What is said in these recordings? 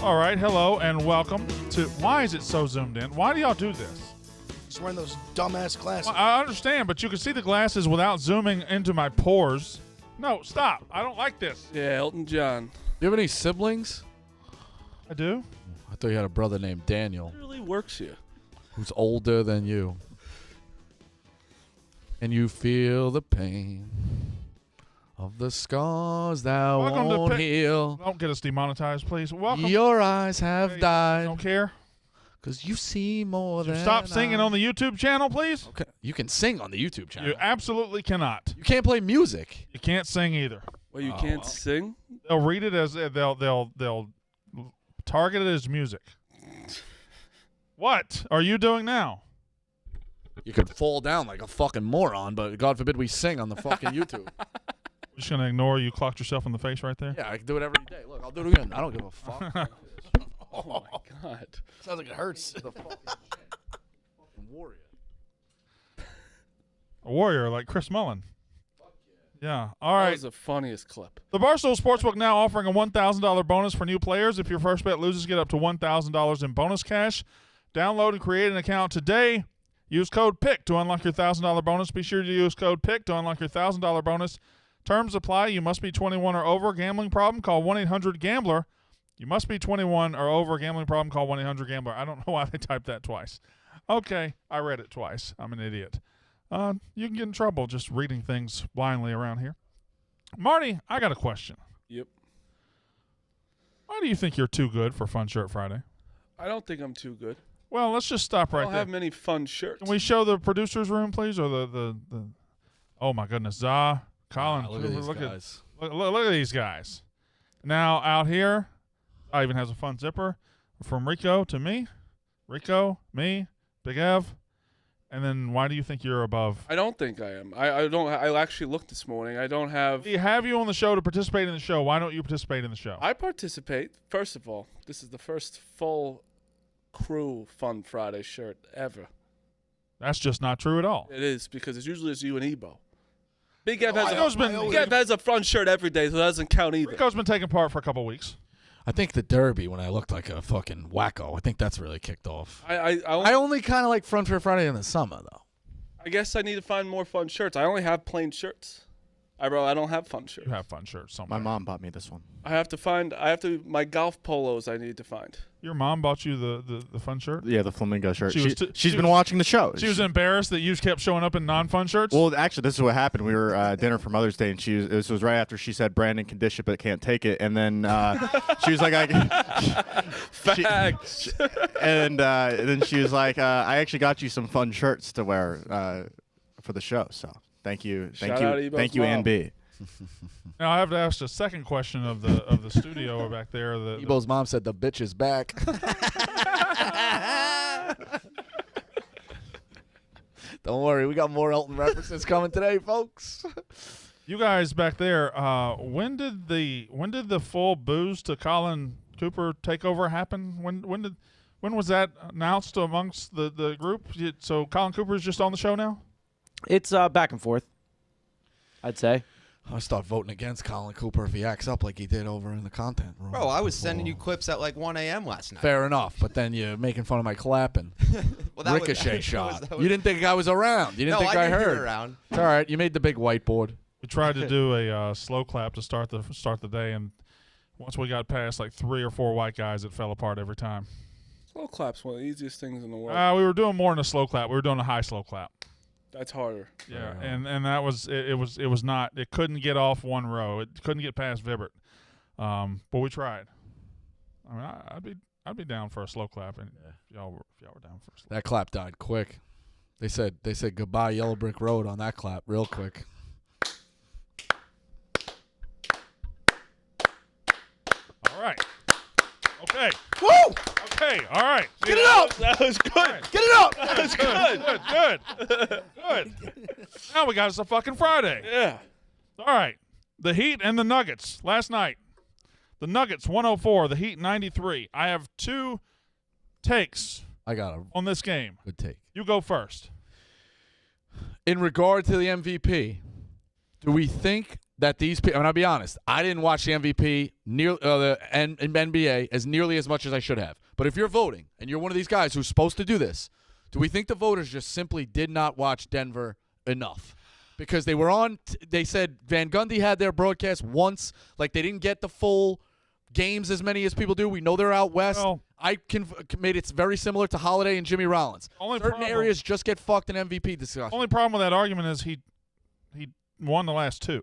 All right, hello and welcome to. Why is it so zoomed in? Why do y'all do this? He's wearing those dumbass glasses. Well, I understand, but you can see the glasses without zooming into my pores. No, stop. I don't like this. Yeah, Elton John. Do you have any siblings? I do. I thought you had a brother named Daniel It really works here. who's older than you. And you feel the pain of the scars that Welcome to won't Pick- heal. Don't get us demonetized, please. Welcome. Your eyes have Hey, died Don't care. because you see more than Stop singing on the YouTube channel, please. Okay, you can sing on the YouTube channel. You absolutely cannot. You can't play music. You can't sing either. Well, you can't sing? They'll read it as they'll target it as music. What are you doing now? You could fall down like a fucking moron, but God forbid we sing on the fucking YouTube. I'm just gonna ignore you. Clocked yourself in the face right there. Yeah, I can do it every day. Look, I'll do it again. I don't give a fuck. Oh, my God. Sounds like it hurts. The fucking shit. Fucking warrior. A warrior like Chris Mullen. Yeah. All That right. was the funniest clip. The Barstool Sportsbook now offering a $1,000 bonus for new players. If your first bet loses, get up to $1,000 in bonus cash. Download and create an account today. Use code PICK to unlock your $1,000 bonus. Be sure to use code PICK to unlock your $1,000 bonus. Terms apply. You must be 21 or over. Gambling problem? Call 1-800-GAMBLER. You must be 21 or over. Gambling problem? Call 1-800-GAMBLER. I don't know why they typed that twice. Okay, I read it twice. I'm an idiot. You can get in trouble just reading things blindly around here. Marty, I got a question. Yep. Why do you think you're too good for Fun Shirt Friday? I don't think I'm too good. Well, let's just stop I right don't there. have many fun shirts. Can we show the producer's room, please, or the oh my goodness, Za, Colin, Wow, look at these look guys. look at these guys. Now out here, I even has a fun zipper from Rico to me, Rico, me, Big Ev, and then why do you think you're above? I don't think I am. I don't. I actually looked this morning. I don't have. We have you on the show to participate in the show. Why don't you participate in the show? I participate. First of all, this is the first full crew Fun Friday shirt ever. That's just not true at all. It is because it's usually it's you and Ebo. Big Ev has, Rico's been- Big Ev has a fun shirt every day, so that doesn't count either. Rico's been taking part for a couple weeks. I think the Derby, when I looked like a fucking wacko, I think that's really kicked off. I I only kind of like Front for Friday in the summer, though. I guess I need to find more fun shirts. I only have plain shirts. I don't have fun shirts. You have fun shirts somewhere. My mom bought me this one. My golf polos I need to find. Your mom bought you the fun shirt? Yeah, the flamingo shirt. She was t- She's she been was- watching the show. She was embarrassed that you kept showing up in non-fun shirts? Well, actually, this is what happened. We were at dinner for Mother's Day, and this was right after she said Brandon can dish it but can't take it. And then she was like, Facts. and then she was like, I actually got you some fun shirts to wear for the show. So thank you, Shout out Ebo's thank you, mom. Ann B. Now I have to ask the second question of the studio back there. Ebo's mom said the bitch is back. Don't worry, we got more Elton references coming today, folks. You guys back there, when did the full booze to Colin Cooper takeover happen? When was that announced amongst the group? So Colin Cooper is just on the show now? It's back and forth, I'd say. I'll start voting against Colin Cooper if he acts up like he did over in the content room. Bro, I was sending you clips at like 1 a.m. last night. Fair enough, but then you're making fun of my clapping. Well, that Ricochet was, shot. that was- You didn't think I was around. You didn't no, think I I didn't heard. hear around. It's all right. You made the big whiteboard. We tried to do a slow clap to start the day, and once we got past like 3 or 4 white guys, it fell apart every time. Slow clap's one of the easiest things in the world. We were doing more than a slow clap. We were doing a high slow clap. That's harder. Yeah, and that was it was not, it couldn't get off one row. It couldn't get past Vibert. But we tried. I mean, I'd be down for a slow clap, and if y'all were down for a slow. That clap died quick. They said goodbye Yellow Brick Road on that clap real quick. All right. Okay. Woo! Okay. All right. Get it up! That was good. Get it up! That was good. Good. Now we got us a fucking Friday. Yeah. All right. The Heat and the Nuggets last night. The Nuggets 104, the Heat 93. I have 2 takes I got a on this game. good take. You go first. In regard to the MVP, do we think that these people, and I'll be honest, I didn't watch the MVP and NBA as nearly as much as I should have. But if you're voting and you're one of these guys who's supposed to do this, do we think the voters just simply did not watch Denver enough? Because they were on, they said Van Gundy had their broadcast once, like they didn't get the full games as many as people do. We know they're out west. Well, I made it very similar to Holiday and Jimmy Rollins. Certain areas just get fucked in MVP discussion. Only problem with that argument is he won the last two.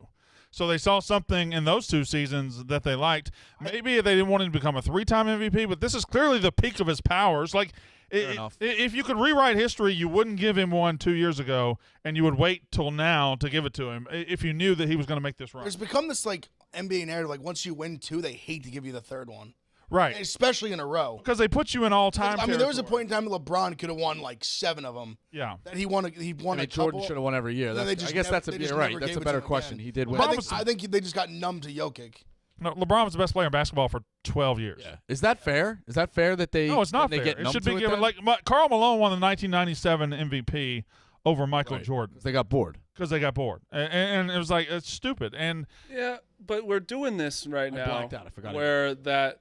So they saw something in those 2 seasons that they liked. Maybe they didn't want him to become a 3-time MVP, but this is clearly the peak of his powers. Like, if you could rewrite history, you wouldn't give him one 2 years ago, and you would wait till now to give it to him if you knew that he was going to make this run. There's become this like NBA narrative, like once you win 2, they hate to give you the 3rd one. Right. Especially in a row. Because they put you in all-time I mean, there was a point in time LeBron could have won like 7 of them. Yeah. That he won a Jordan couple. should have won every year. I That's, I guess that's never right. That's gave a it better to him question. again. He did win. But I think they just got numb to Jokic. No, LeBron was the best player in basketball for 12 years. Yeah. Is that fair? Is that fair that they? No, it's not they fair. Get It should numb be to given. then? Like Karl Malone won the 1997 MVP over Michael Right. Jordan They got bored. because they got bored, and it was like it's stupid. And Yeah, but we're doing this right I now. blacked out. I forgot Where that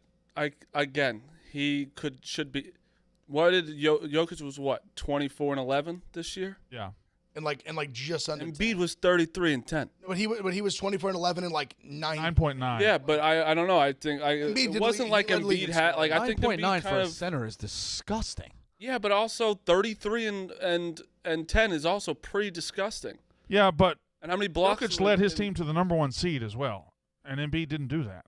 he should be. What did Jokic was what 24-11 this year? yeah, And like just under. Embiid was 33-10. But he was 24-11 and like 9. 9.9. Yeah, but I don't know. I think Embiid it wasn't like led league Embiid in had scoring. like I think Embiid 9.9 for kind a of center is disgusting. yeah, but also 33 and 10 is also pretty disgusting. Yeah, but And how many blocks? Jokic led his team to the #1 seed as well, and Embiid didn't do that.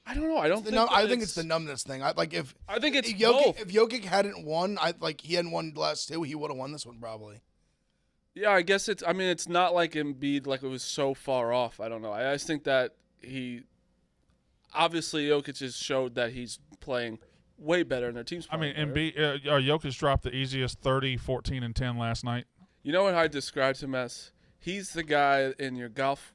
I don't know. I don't think. I think it's the numbness thing. I think it's both. If Jokic hadn't won, he hadn't won the last 2, he would have won this one probably. Yeah, I guess it's. I mean, it's not like Embiid, like it was so far off. I don't know. I just think that obviously Jokic has showed that he's playing way better and their team's I mean, playing better. Embiid, Jokic dropped the easiest 30, 14, and 10 last night. You know what I described him as? He's the guy in your golf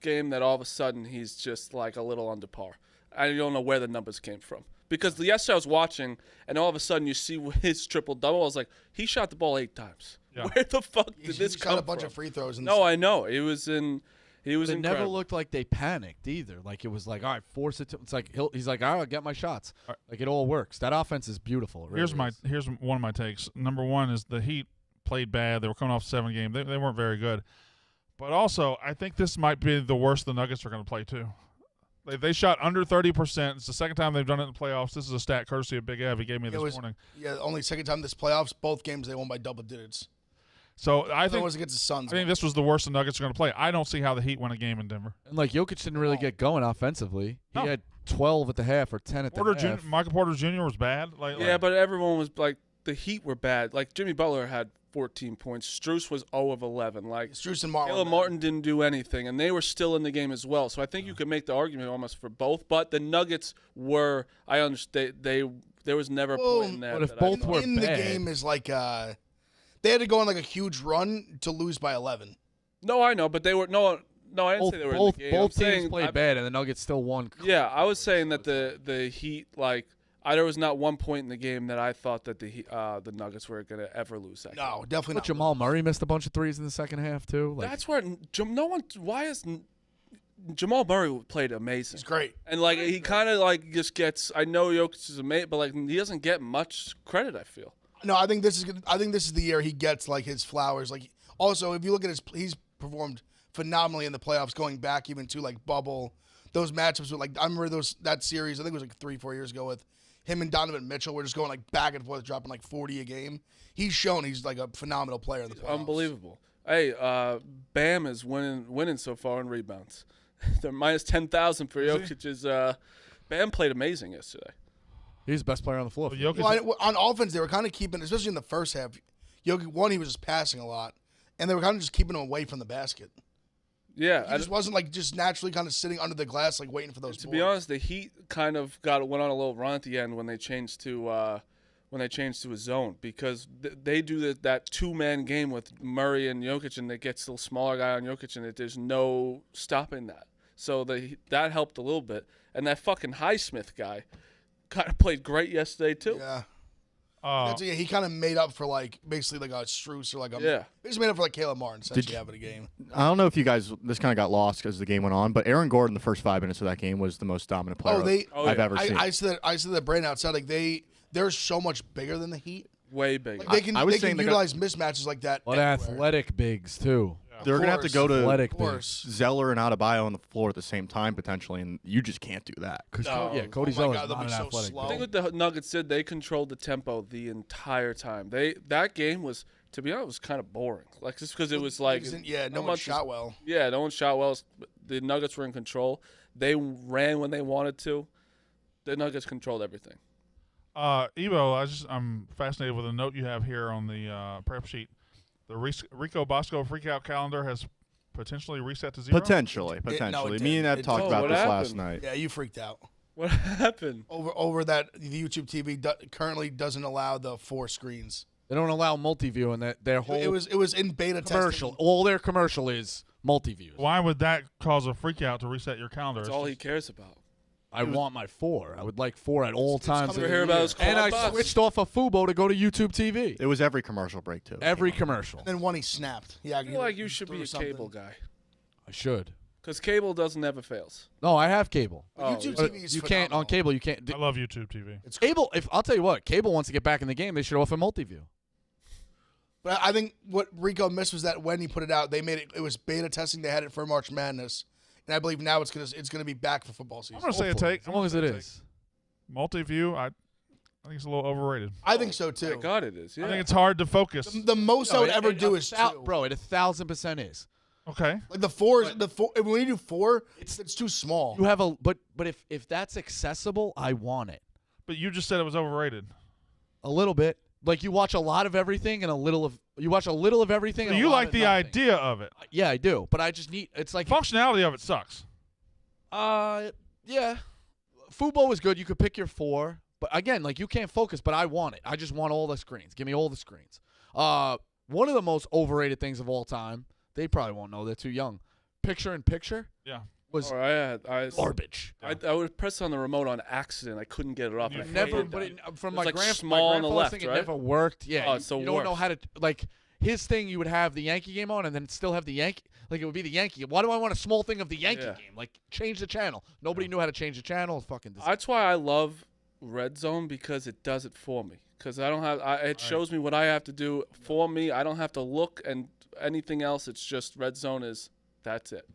game that all of a sudden he's just like a little under par. I don't know where the numbers came from. Because yesterday I was watching, and all of a sudden you see his triple-double. I was like, he shot the ball 8 times. Yeah. Where the fuck did He this come shot a bunch from? of free throws. No, I know. He was It incredible. never looked like they panicked either. Like it was like, all right, force it. It's like he's like, all right, get my shots. Like it all works. That offense is beautiful. It really Here's one of my takes. Number one is the Heat played bad. They were coming off 7 games. They weren't very good. But also, I think this might be the worst the Nuggets are going to play too. They shot under 30%. It's the second time they've done it in the playoffs. This is a stat courtesy of Big Ev. He gave me this morning. Yeah, only second time this playoffs. Both games they won by double digits. So I think it was against the Suns. I think this was the worst the Nuggets are going to play. I don't see how the Heat win a game in Denver. And like Jokic didn't really get going offensively. He No. had 12 at the half or 10 at the half. Michael Porter Jr. was bad. Yeah, but everyone was like, the Heat were bad. Like Jimmy Butler had 14 points. Struce was 0 of 11. Like Struce and Martin. Caleb Martin didn't do anything, and they were still in the game as well. So I think you could make the argument almost for both. But the Nuggets were, I understand, there was never a point in that. But if that both were in the bad, game is like they had to go on like a huge run to lose by 11. No, I know, but they were no. I didn't say they were in the game. I'm both teams saying, played bad, and the Nuggets still won. Yeah, I was saying that the Heat, like, there was not one point in the game that I thought that the Nuggets were going to ever lose that game. No, definitely But not. Jamal Murray missed a bunch of threes in the second half too. Like, That's where no one. Why is Jamal Murray played amazing? He's great. And like he kind of like just gets. I know Jokic is amazing, but like he doesn't get much credit. I feel. No, I think this is the year he gets like his flowers. Like also, if you look at he's performed phenomenally in the playoffs, going back even to like bubble, those matchups with like I remember that series. I think it was like 3-4 years ago with him and Donovan Mitchell. We're just going like back and forth, dropping like 40 a game. He's shown he's like a phenomenal player in the playoffs. Unbelievable. Hey, Bam is winning so far in rebounds. They're minus 10,000 for Jokic. Bam played amazing yesterday. he's the best player on the floor. Jokic, Well, on offense, they were kind of keeping, especially in the first half. Jokic, he was just passing a lot, and they were kind of just keeping him away from the basket. Yeah, He just wasn't like just naturally kind of sitting under the glass, like waiting for those. to be honest, the Heat kind of went on a little run at the end when they changed to a zone that they do that 2-man game with Murray and Jokic, and it gets the smaller guy on Jokic, and there's no stopping that. So that helped a little bit, and that fucking Highsmith guy kind of played great yesterday too. Yeah. He kind of made up for basically like a Strus or like a He just made up for like Caleb Martin essentially having a game. I don't know if you guys this kind of got lost as the game went on, but Aaron Gordon the first 5 minutes of that game was the most dominant player I've ever seen. I said that Brandon outside they're so much bigger than the Heat. Way bigger. Like they can utilize mismatches like that. But athletic bigs too. They're going to have to go to bigs. Zeller and Adebayo on the floor at the same time potentially, and you just can't do that. Cody Zeller is not an so athletic slow. I think what the Nuggets did, they controlled the tempo the entire time. That game was, to be honest, was kind of boring. Like just because it was like no one shot well. Yeah, no one shot well. The Nuggets were in control. They ran when they wanted to. The Nuggets controlled everything. Evo, I'm fascinated with a note you have here on the prep sheet. The Rico Bosco freakout calendar has potentially reset to 0? Potentially. Me and Ed talked about this last night. Yeah, you freaked out. What happened? Over that the YouTube TV currently doesn't allow the 4 screens. They don't allow multi-view, and their whole it was in beta commercial. testing. All their commercial is multi-views. Why would that cause a freakout to reset your calendar? That's all he cares about. I want my 4. I would like 4 at all times. Hear about his and I switched off of Fubo to go to YouTube TV. It was every commercial break too. Every commercial. And then one he snapped. Yeah, I feel like you should be a cable guy. I should. Because cable never fails. No, I have cable. YouTube TV is you can't on cable. You can't. I love YouTube TV. It's cable. If I'll tell you what, cable wants to get back in the game. They should offer multi-view. But I think what Rico missed was that when he put it out, they made it. It was beta testing. They had it for March Madness, and I believe now it's gonna be back for football season. I'm gonna say a take. As long as it is. Multi-view, I think it's a little overrated. I think so too. My God, it is. Yeah. I think it's hard to focus. The most I would ever do is 2. Bro, it 1,000% is. Okay. Like the 4 when you do 4, it's too small. You have but if that's accessible, I want it. But you just said it was overrated. A little bit. Like you watch a lot of everything and you watch a little of everything. So and you a lot like of the nothing. idea of it. Yeah, I do. But I just need it's like functionality of it sucks. Yeah. Fubo is good. You could pick your 4. But again, like you can't focus, but I want it. I just want all the screens. Give me all the screens. One of the most overrated things of all time, they probably won't know. They're too young. Picture-in-picture was garbage. I would press on the remote on accident. I couldn't get it off. You never, but from my grandfather's left, thing, right? it never worked. Yeah, it's the you don't worst. know how to like his thing. You would have the Yankee game on, and then still have the Yankee. Like it would be the Yankee. Why do I want a small thing of the Yankee game? Like change the channel. Nobody knew how to change the channel. It's fucking. That's why I love Red Zone because it does it for me. Because I don't have. It shows me what I have to do for me. I don't have to look and anything else. It's just Red Zone is. That's it.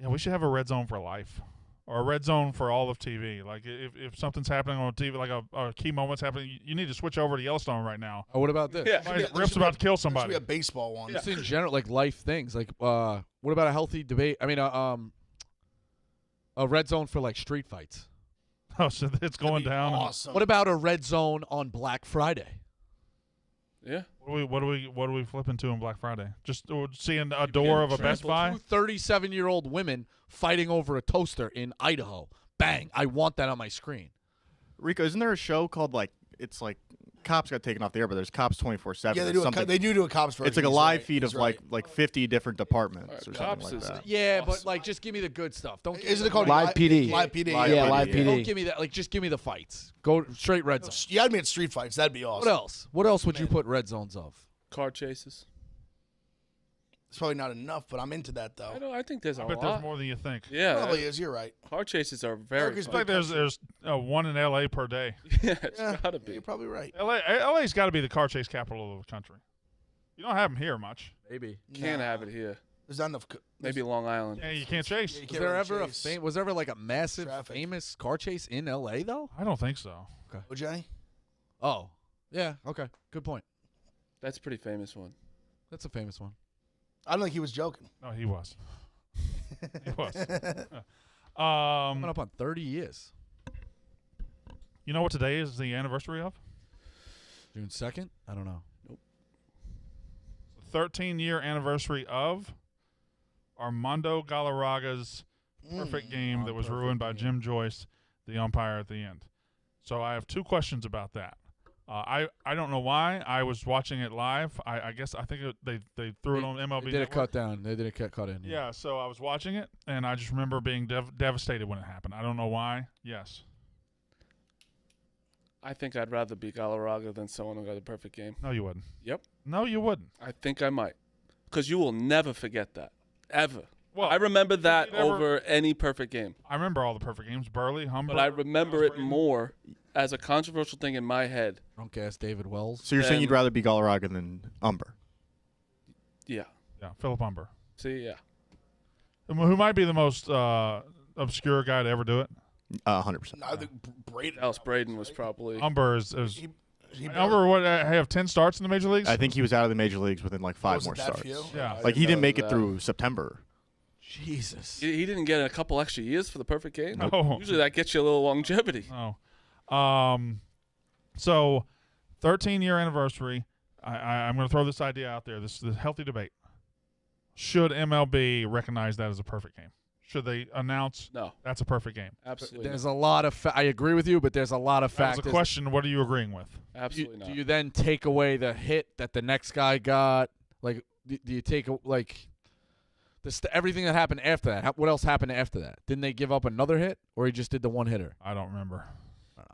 Yeah, we should have a red zone for life, or a red zone for all of TV. Like if something's happening on TV, like a key moment's happening, you need to switch over to Yellowstone right now. Oh, what about this? Yeah. Rip's about to kill somebody. There should be a baseball one. Just in general, like life things. Like what about a healthy debate? I mean, a red zone for like street fights. Oh, so it's going down. Awesome. What about a red zone on Black Friday? Yeah. What are we flipping to on Black Friday? Just seeing a door of a Best Buy? 2 37-year-old women fighting over a toaster in Idaho. Bang! I want that on my screen. Rico, isn't there a show called it's like Cops got taken off the air, but there's Cops 24/7. Yeah, they do a Cops version. It's like a live feed of like 50 different departments or something Cops like is that. Yeah, but like just give me the good stuff. Don't. Isn't it called Live PD? Live PD. Yeah, Live PD. Don't give me that. Like just give me the fights. Go straight red zone. You had me at street fights. That'd be awesome. What else? What else would you put red zones of? Car chases. It's probably not enough, but I'm into that though. I think there's a I bet lot. there's more than you think. Yeah. Probably is. You're right. Car chases are very. America's fun. It's like there's one in LA per day. Yeah, it's gotta be. You're probably right. LA's got to be the car chase capital of the country. You don't have them here much. Maybe. Can't have it here. There's not enough. Maybe Long Island. Yeah, you can't chase. You Was can't there really ever chase. was there ever like a massive Traffic. famous car chase in LA though? I don't think so. OJ? Oh, yeah. Okay, good point. That's a pretty famous one. That's a famous one. I don't think he was joking. No, he was. He was. Coming up on 30 years. You know what today is the anniversary of? June 2nd? I don't know. Nope. 13-year anniversary of Armando Galarraga's perfect game that was ruined by Jim Joyce, the umpire at the end. So I have 2 questions about that. I don't know why. I was watching it live. I think they threw it on MLB. They did a Network. cut down. They did a cut in. Yeah, so I was watching it, and I just remember being devastated when it happened. I don't know why. Yes. I think I'd rather be Galarraga than someone who got a perfect game. No, you wouldn't. Yep. No, you wouldn't. I think I might. Because you will never forget that. Ever. Well, I remember that never- over any perfect game. I remember all the perfect games. Burley, Humber. But I remember it Brayden. more as a controversial thing in my head. Drunk ass David Wells. So you're saying Then- you'd rather be Galarraga than Umber? Yeah. Yeah, Philip Humber. See, yeah. Who might be the most obscure guy to ever do it? 100%. I think Braden. Alice Braden was probably. Humber is He Humber. What have 10 starts in the major leagues? I think he was out of the major leagues within like 5 more that starts. few? Yeah. Like he didn't make it that. through September. Jesus. He didn't get a couple extra years for the perfect game. No. Usually that gets you a little longevity. Oh. So 13-year anniversary. I'm going to throw this idea out there. This is a healthy debate. Should MLB recognize that as a perfect game? Should they announce No, that's a perfect game? absolutely. There's a lot of I agree with you, but there's a lot of That was factors. a question. What are you agreeing with? not. Absolutely not. Do you then take away the hit that the next guy got? Like, do you take like everything that happened after that? What else happened after that? Didn't they give up another hit, or he just did the one hitter? I don't remember.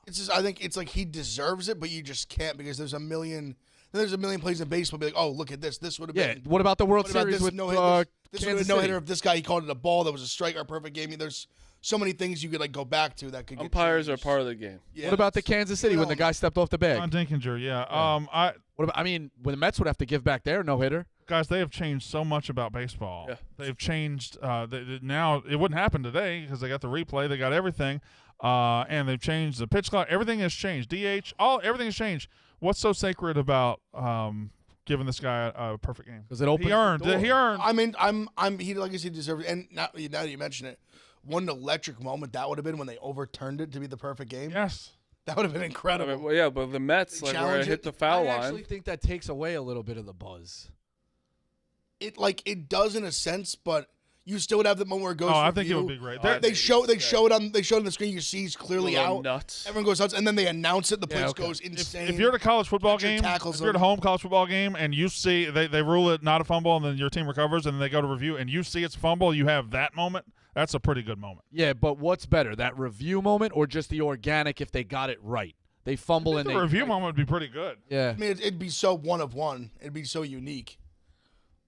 It's just, I think it's like he deserves it, but you just can't because there's a million plays in baseball. Be like, oh, look at this. This would have Yeah. been. What about the World What about Series this with no hit? This would have Kansas been no City? hitter if this guy he called it a ball that was a strike or a perfect game. There's so many things you could like go back to that could. Umpires get are part of the game. Yeah, What about the Kansas City when the guy stepped off the bag? John Dinkinger, yeah. What about? I mean, when the Mets would have to give back their no hitter. Guys, they have changed so much about baseball. Yeah. They've changed. Now it wouldn't happen today because they got the replay, they got everything, and they've changed the pitch clock. Everything has changed. DH, everything has changed. What's so sacred about giving this guy a perfect game? Because it opens He earned. the door. He earned. I mean, he like I said, he deserves it. And now that you mention it, one electric moment that would have been when they overturned it to be the perfect game. Yes. That would have been I incredible. mean, well, yeah, but the Mets, They like where it challenge hit it. the foul I actually line. think that takes away a little bit of the buzz. It does in a sense, but you still would have the moment where it goes. Oh, I to think it review. would be great. They show it on the screen. You see he's clearly Go out. nuts. Everyone goes nuts, and then they announce it. The place okay. goes insane. If you're at a college football Catcher game, tackles if you're at a him. home college football game and you see they rule it not a fumble and then your team recovers and then they go to review and you see it's a fumble, you have that moment. That's a pretty good moment. Yeah, but what's better, that review moment or just the organic if they got it right? They fumble and The they review moment would be pretty good. Yeah. I mean, it'd be so one of one. It'd be so unique.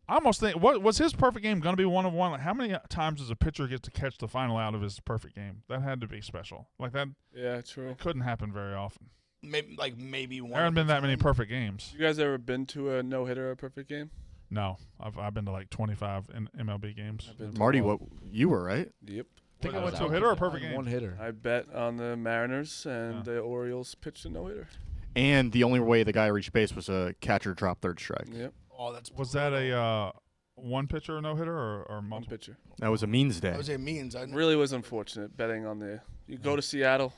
I almost think what was his perfect game going to be one of one? Like, how many times does a pitcher get to catch the final out of his perfect game? That had to be special. Like that Yeah, true. couldn't happen very often. Maybe one. There haven't been that many perfect games. You guys ever been to a no hitter or a perfect game? No, I've been to like 25 in MLB games. I've been to Marty, one. what you were right? Yep. I think What, I went a to no hitter or a perfect game? One hitter. I bet on the Mariners and the Orioles pitched a no hitter. And the only way the guy reached base was a catcher drop third strike. Yep. Oh, that's Was that a one pitcher no hitter or One multiple? pitcher. That was a means day. Jose Means. Really was unfortunate betting on the. You go to Seattle,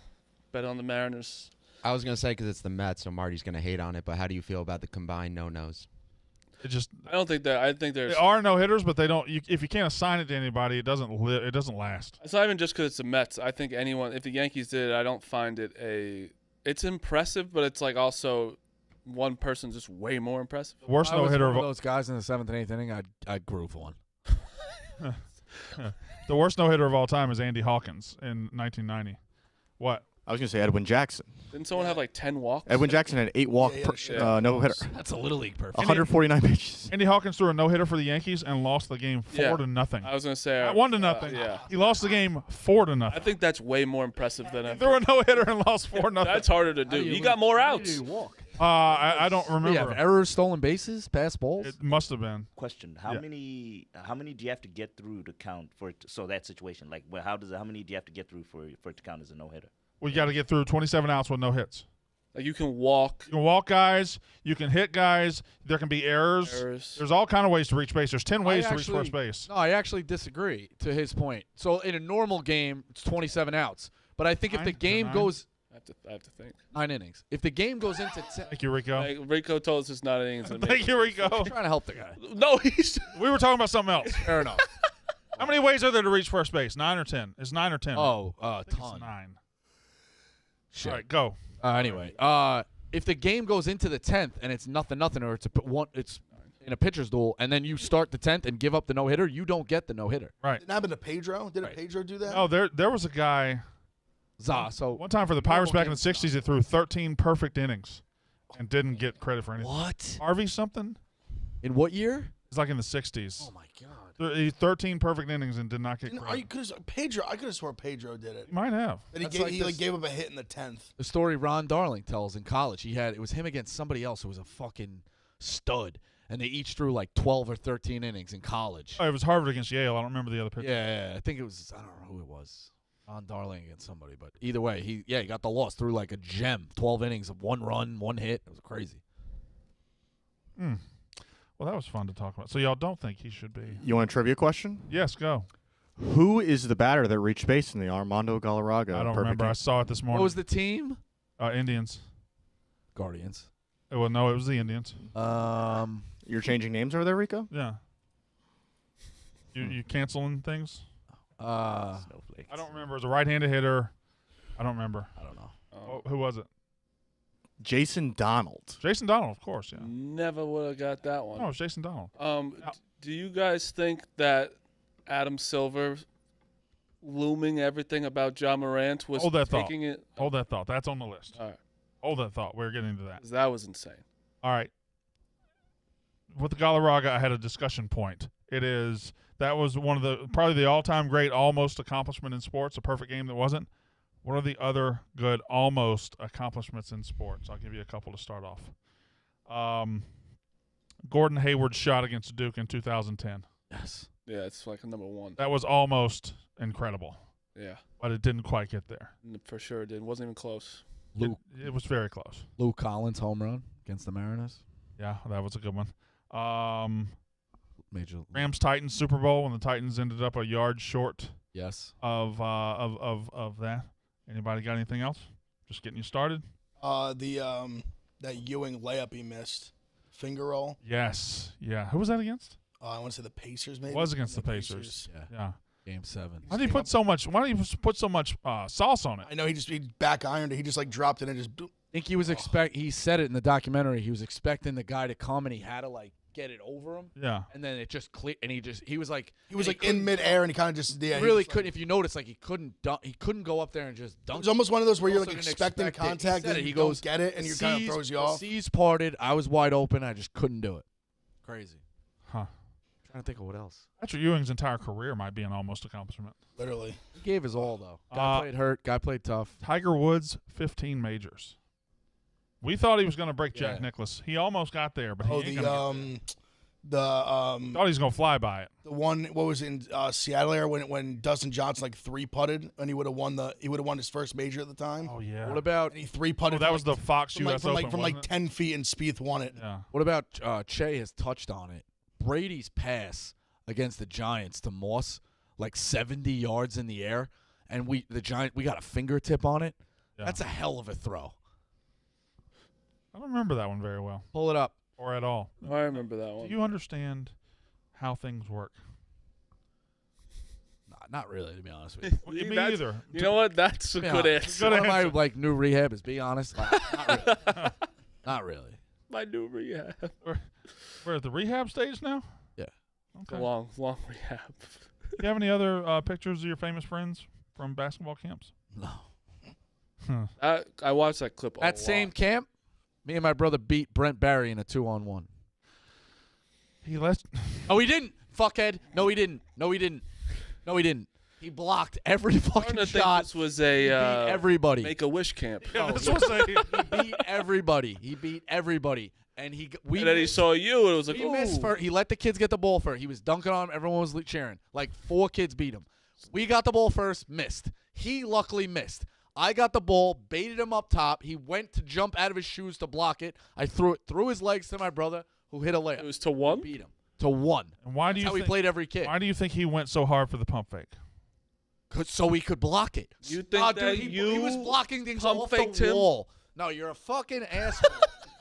bet on the Mariners. I was gonna say because it's the Mets, so Marty's gonna hate on it. But how do you feel about the combined no-nos? It just I don't think that. I think there's. they are no hitters, but they don't. If you can't assign it to anybody, it doesn't it doesn't last. It's not even just because it's the Mets. I think anyone. If the Yankees did it, I don't find it It's impressive, but it's like also one person's just way more impressive. The worst I no was hitter one of of those guys in the 7th and 8th inning. I'd groove one. the worst no hitter of all time is Andy Hawkins in 1990. What? I was gonna say Edwin Jackson. Didn't someone have like 10 walks? Edwin Jackson had 8 walk Yeah, no hitter, That's a little league perfect. 149 pitches. Andy Hawkins threw a no hitter for the Yankees and lost the game 4 Yeah. to nothing. I was gonna say 1 to nothing. yeah. He lost the game 4 to I nothing. think that's way more impressive than He threw a no hitter and lost 4 nothing. That's harder to do. You got more outs. I don't remember. You have errors, stolen bases, pass balls. It must have been. Question: How Yeah. many do you have to get through to count for it? So that situation, like, how many do you have to get through for it to count as a no hitter? We got to get through 27 outs with no hits. Like you can walk. You can walk guys. You can hit guys. There can be errors. There's all kind of ways to reach base. There's 10 ways to reach first base. No, I actually disagree to his point. So in a normal game, it's 27 outs. But I think if the 9? game 9? goes I have to think. 9 innings, if the game goes into 10, Thank you, Rico. Like, Rico told us it's not innings. Thank you, Rico. I'm trying to help the guy. No, he's. We were talking about something else. Fair enough. How many ways are there to reach first base? 9 or 10? It's 9 or 10. Oh, I think ton. it's 9. Shit. All right, go. Anyway, if the game goes into the 10th and it's nothing, or it's it's in a pitcher's duel, and then you start the 10th and give up the no hitter, you don't get the no hitter. Right. Didn't happen to Pedro. Didn't Pedro do that? Oh, there was a guy. So One time for the Pirates back in the 60s, he threw 13 perfect innings and didn't get credit for anything. what? Harvey something? In what year? It's like in the 60s. Oh my God. 13 perfect innings and did not get Didn't- credit. Pedro, I could have swore Pedro did it. He might have. That he That's gave, like he this- like gave up a hit in the 10th. The story Ron Darling tells in college. It was him against somebody else who was a fucking stud, and they each threw like 12 or 13 innings in college. Oh, it was Harvard against Yale. I don't remember the other pitcher. Yeah, I think it was. I don't know who it was. Ron Darling against somebody, but either way, he got the loss through like a gem. 12 innings of 1 run, 1 hit. It was crazy. Well, that was fun to talk about. So y'all don't think he should be? You want a trivia question? Yes, go. Who is the batter that reached base in the Armando Galarraga? I don't perfect remember. game? I saw it this morning. What was the team? Indians. Guardians. Well, no, it was the Indians. You're changing names over there, Rico? Yeah. You canceling things? Snowflakes. I don't remember. It was a right-handed hitter. I don't remember. I don't know. Who was it? Jason Donald. Jason Donald, of course. Yeah. Never would have got that one. No, it was Jason Donald. Do you guys think that Adam Silver looming everything about John Morant was Hold that thought. taking it? Hold that thought. That's on the list. All right. Hold that thought. We're getting into that. 'Cause that was insane. All right. With the Galarraga, I had a discussion point. That was one of probably the all-time great almost accomplishment in sports, a perfect game that wasn't. What are the other good almost accomplishments in sports? I'll give you a couple to start off. Gordon Hayward's shot against Duke in 2010. Yes. Yeah, it's like a number 1. That was almost incredible, Yeah, but it didn't quite get there. for sure it did. Wasn't even close. It was very close. Lou Collins home run against the Mariners. Yeah, that was a good one. Major. Rams Titans Super Bowl when the Titans ended up a yard short Yes. of that. Anybody got anything else? Just getting you started. That Ewing layup he missed, finger roll. Yes. Yeah. Who was that against? I want to say the Pacers. Maybe It was against the Pacers. Yeah. Yeah. Game 7. Why do you put so much? Why do you put so much sauce on it? I know he back ironed it. He just like dropped it and just. I think he was He said it in the documentary. He was expecting the guy to come and he had to like get it over him. Yeah. And then it just cleared. And he was like in midair and he kind of just He really couldn't. If you notice, like he couldn't go up there and just dunk. It was almost one of those where you're Also like didn't expecting expect it. contact He said and it. you He goes, don't get it and you kind of throws you The off. seas parted. I was wide open. I just couldn't do it. Crazy. Huh. Trying to think of what else. Patrick Ewing's entire career might be an almost accomplishment. Literally. He gave his all though. Guy played hurt. Guy played tough. Tiger Woods, 15 majors. We thought he was going to break Jack Yeah. Nicklaus. He almost got there, but he ain't gonna get there. Thought he was going to fly by it. The one, what was it, in Seattle era when Dustin Johnson like 3-putted and he would have won his first major at the time. Oh yeah. What about And he 3-putted. that was the Fox from U.S. like, Open, from wasn't it? 10 feet and Spieth won it. Yeah. what about Che has touched on it. Brady's pass against the Giants to Moss, like 70 yards in the air, and we got a fingertip on it. Yeah. That's a hell of a throw. I don't remember that one very well, Pull it up. or at all. I remember that one. Do you understand how things work? Not really, to be honest with you. Me That's- either. You know what? That's a Yeah. good answer. One of my like new rehab is be honest. Like, not really. Not really. My new rehab. We're at the rehab stage now? Yeah. Okay. Long rehab. Do you have any other pictures of your famous friends from basketball camps? No. I watched that clip. That same camp, me and my brother beat Brent Barry in a 2-on-1. He let. Oh, he didn't. Fuckhead. No, he didn't. No, he didn't. No, he didn't. He blocked every fucking I think shot. this was He beat a everybody. Make-A-Wish camp. This was a. He beat everybody. He beat everybody. And we And then he saw you, and it was like, we missed ooh. first. He let the kids get the ball first. He was dunking on him. Everyone was cheering. Like 4 kids beat him. We got the ball first, missed. He luckily missed. I got the ball, baited him up top. He went to jump out of his shoes to block it. I threw it through his legs to my brother, who hit a layup. It was to 1? Beat him to 1. And why do you That's how he think, played every kid. Why do you think he went so hard for the pump fake? So he could block it. You think Nah, that dude, he you was blocking things pump off faked the him? wall. No, you're a fucking asshole.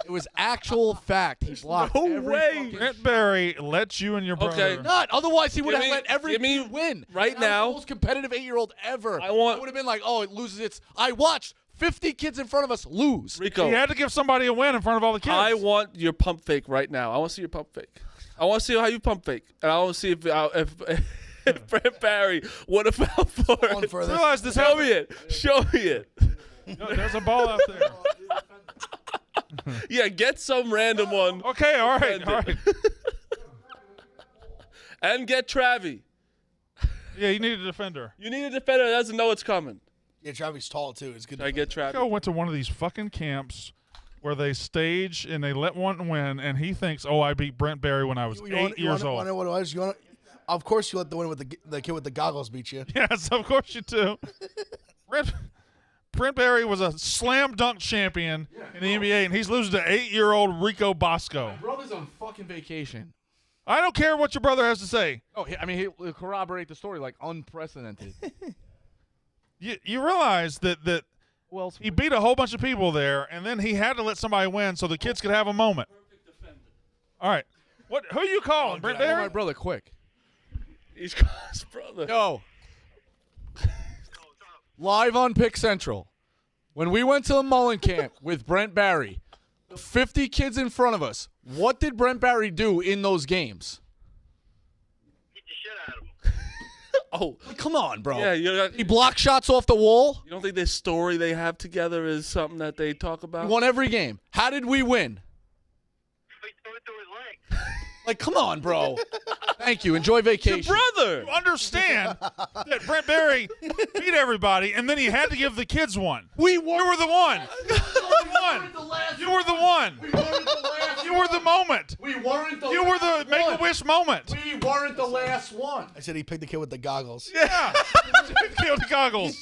It was actual fact. He blocked no every way. fucking Brent Barry let you and your brother. Okay. Not. Otherwise, he would Give have me- let every give me kid win. right And I was now- the most competitive 8-year-old ever. I want- would have been like, oh, it loses its. I watched 50 kids in front of us lose. Rico, He had to give somebody a win in front of all the kids. I want your pump fake right now. I want to see your pump fake. I want to see how you pump fake, and I want to see if if Brent Barry would have fell for On it. for this. Realize this Show happened. me it. Show me it. No, there's a ball out there. Yeah, get some random one. Okay, all right, all right. And get Travi. Yeah, you need a defender. You need a defender that doesn't know it's coming. Yeah, Travis tall too. It's good. I get Travi. Rico went to one of these fucking camps where they stage and they let one win, and he thinks, "Oh, I beat Brent Barry when I was 8 years old." Know what it was? Of course, you let the one with the kid with the goggles beat you. Yes, of course you do. Brent Barry was a slam dunk champion in the NBA, and he's losing to 8-year-old Rico Bosco. Brother's on fucking vacation. I don't care what your brother has to say. Oh, I mean, he'll corroborate the story like unprecedented. You realize that Well, he beat a whole bunch of people there, and then he had to let somebody win so the kids could have a moment. All right. Who you calling, Brent my Barry? brother, quick. He's called his brother. Yo. Live on Pick Central. When we went to the Mullen camp with Brent Barry, 50 kids in front of us, what did Brent Barry do in those games? Beat the shit out of him. Oh, Come on, bro. yeah. He blocked shots off the wall. You don't think this story they have together is something that they talk He about? won every game. How did we win? He threw it through his leg. Like, come on, bro. Thank you. Enjoy vacation. Brother. You understand that Brent Barry beat everybody, and then he had to give the kids one. You were the one. You were the one. You were the moment. We weren't the You were the Make-A-Wish moment. We weren't the last one. I said he picked the kid with the goggles. Yeah. Killed the goggles.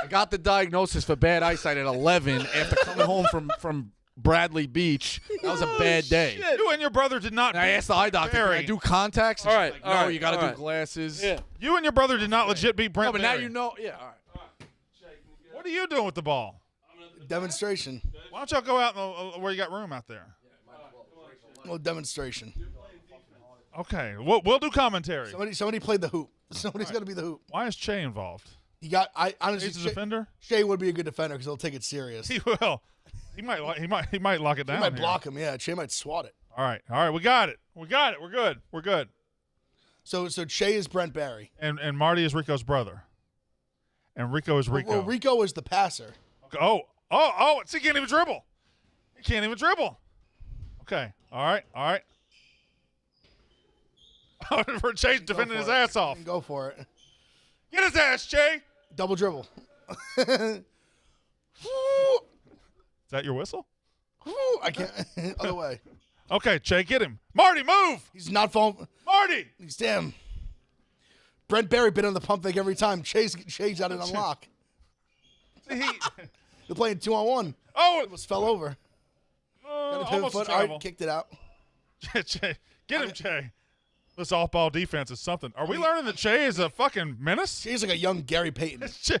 I got the diagnosis for bad eyesight at 11 after coming home from Bradley Beach. That was a bad day. You and your brother did not. And I asked the eye doctor, can I Barry. do contacts? And All she's right, like, all no, right, you got to all do right. glasses. Yeah. You and your brother did not legit beat Brent No, but now Barry. you know. Yeah, all right. What are you doing with the ball? Demonstration. Why don't y'all go out where you got room out there? Well, demonstration. Okay, we'll do commentary. Somebody played the hoop. Somebody's got to be the hoop. Why is Che involved? He got. I honestly. He's a defender. Shea would be a good defender because he'll take it serious. He will. He might lock it down. He might here. block him. Yeah, Shea might swat it. All right. We got it. We're good. We're good. So Shea is Brent Barry. And Marty is Rico's brother. And Rico is Rico. Well, Rico is the passer. Okay. He can't even dribble. He can't even dribble. Okay. All right. For Che's defending his ass off. Go for it. Get his ass, Che. Double dribble. Is that your whistle? I can't. Other way. Okay, Che, get him. Marty, move. He's not falling. Marty. He's damn. Brent Barry been on the pump fake every time. Che's got it on lock. He, They're playing 2-on-1. oh, Almost fell over. Got a pivot almost foot. a All travel. right, kicked it out. Che, get him, Che. This off-ball defense is something. Are we learning that Che is a fucking menace? Che's like a young Gary Payton. Che,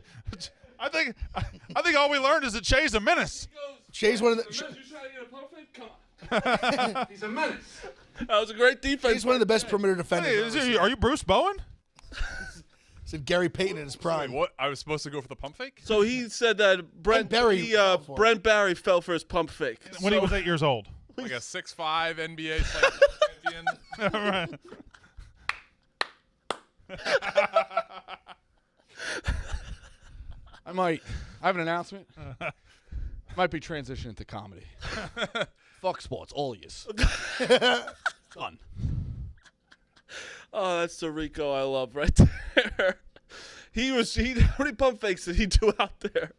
I think all we learned is that Che's a menace. Che's one of the. You trying to get a perfect? Come on. He's a menace. That was a great defense. Che's one of the best perimeter defenders. Hey, are you Bruce Bowen? Said Gary Payton in his prime. What? I was supposed to go for the pump fake? So he said that Brent Barry fell for it. Brent Barry fell for his pump fake. When he was 8 years old. Like a 6'5" NBA champion. Right. I have an announcement. Might be transitioning to comedy. Fuck sports, all yous. Done. Oh, that's the Rico I love right there. How many pump fakes did he do out there?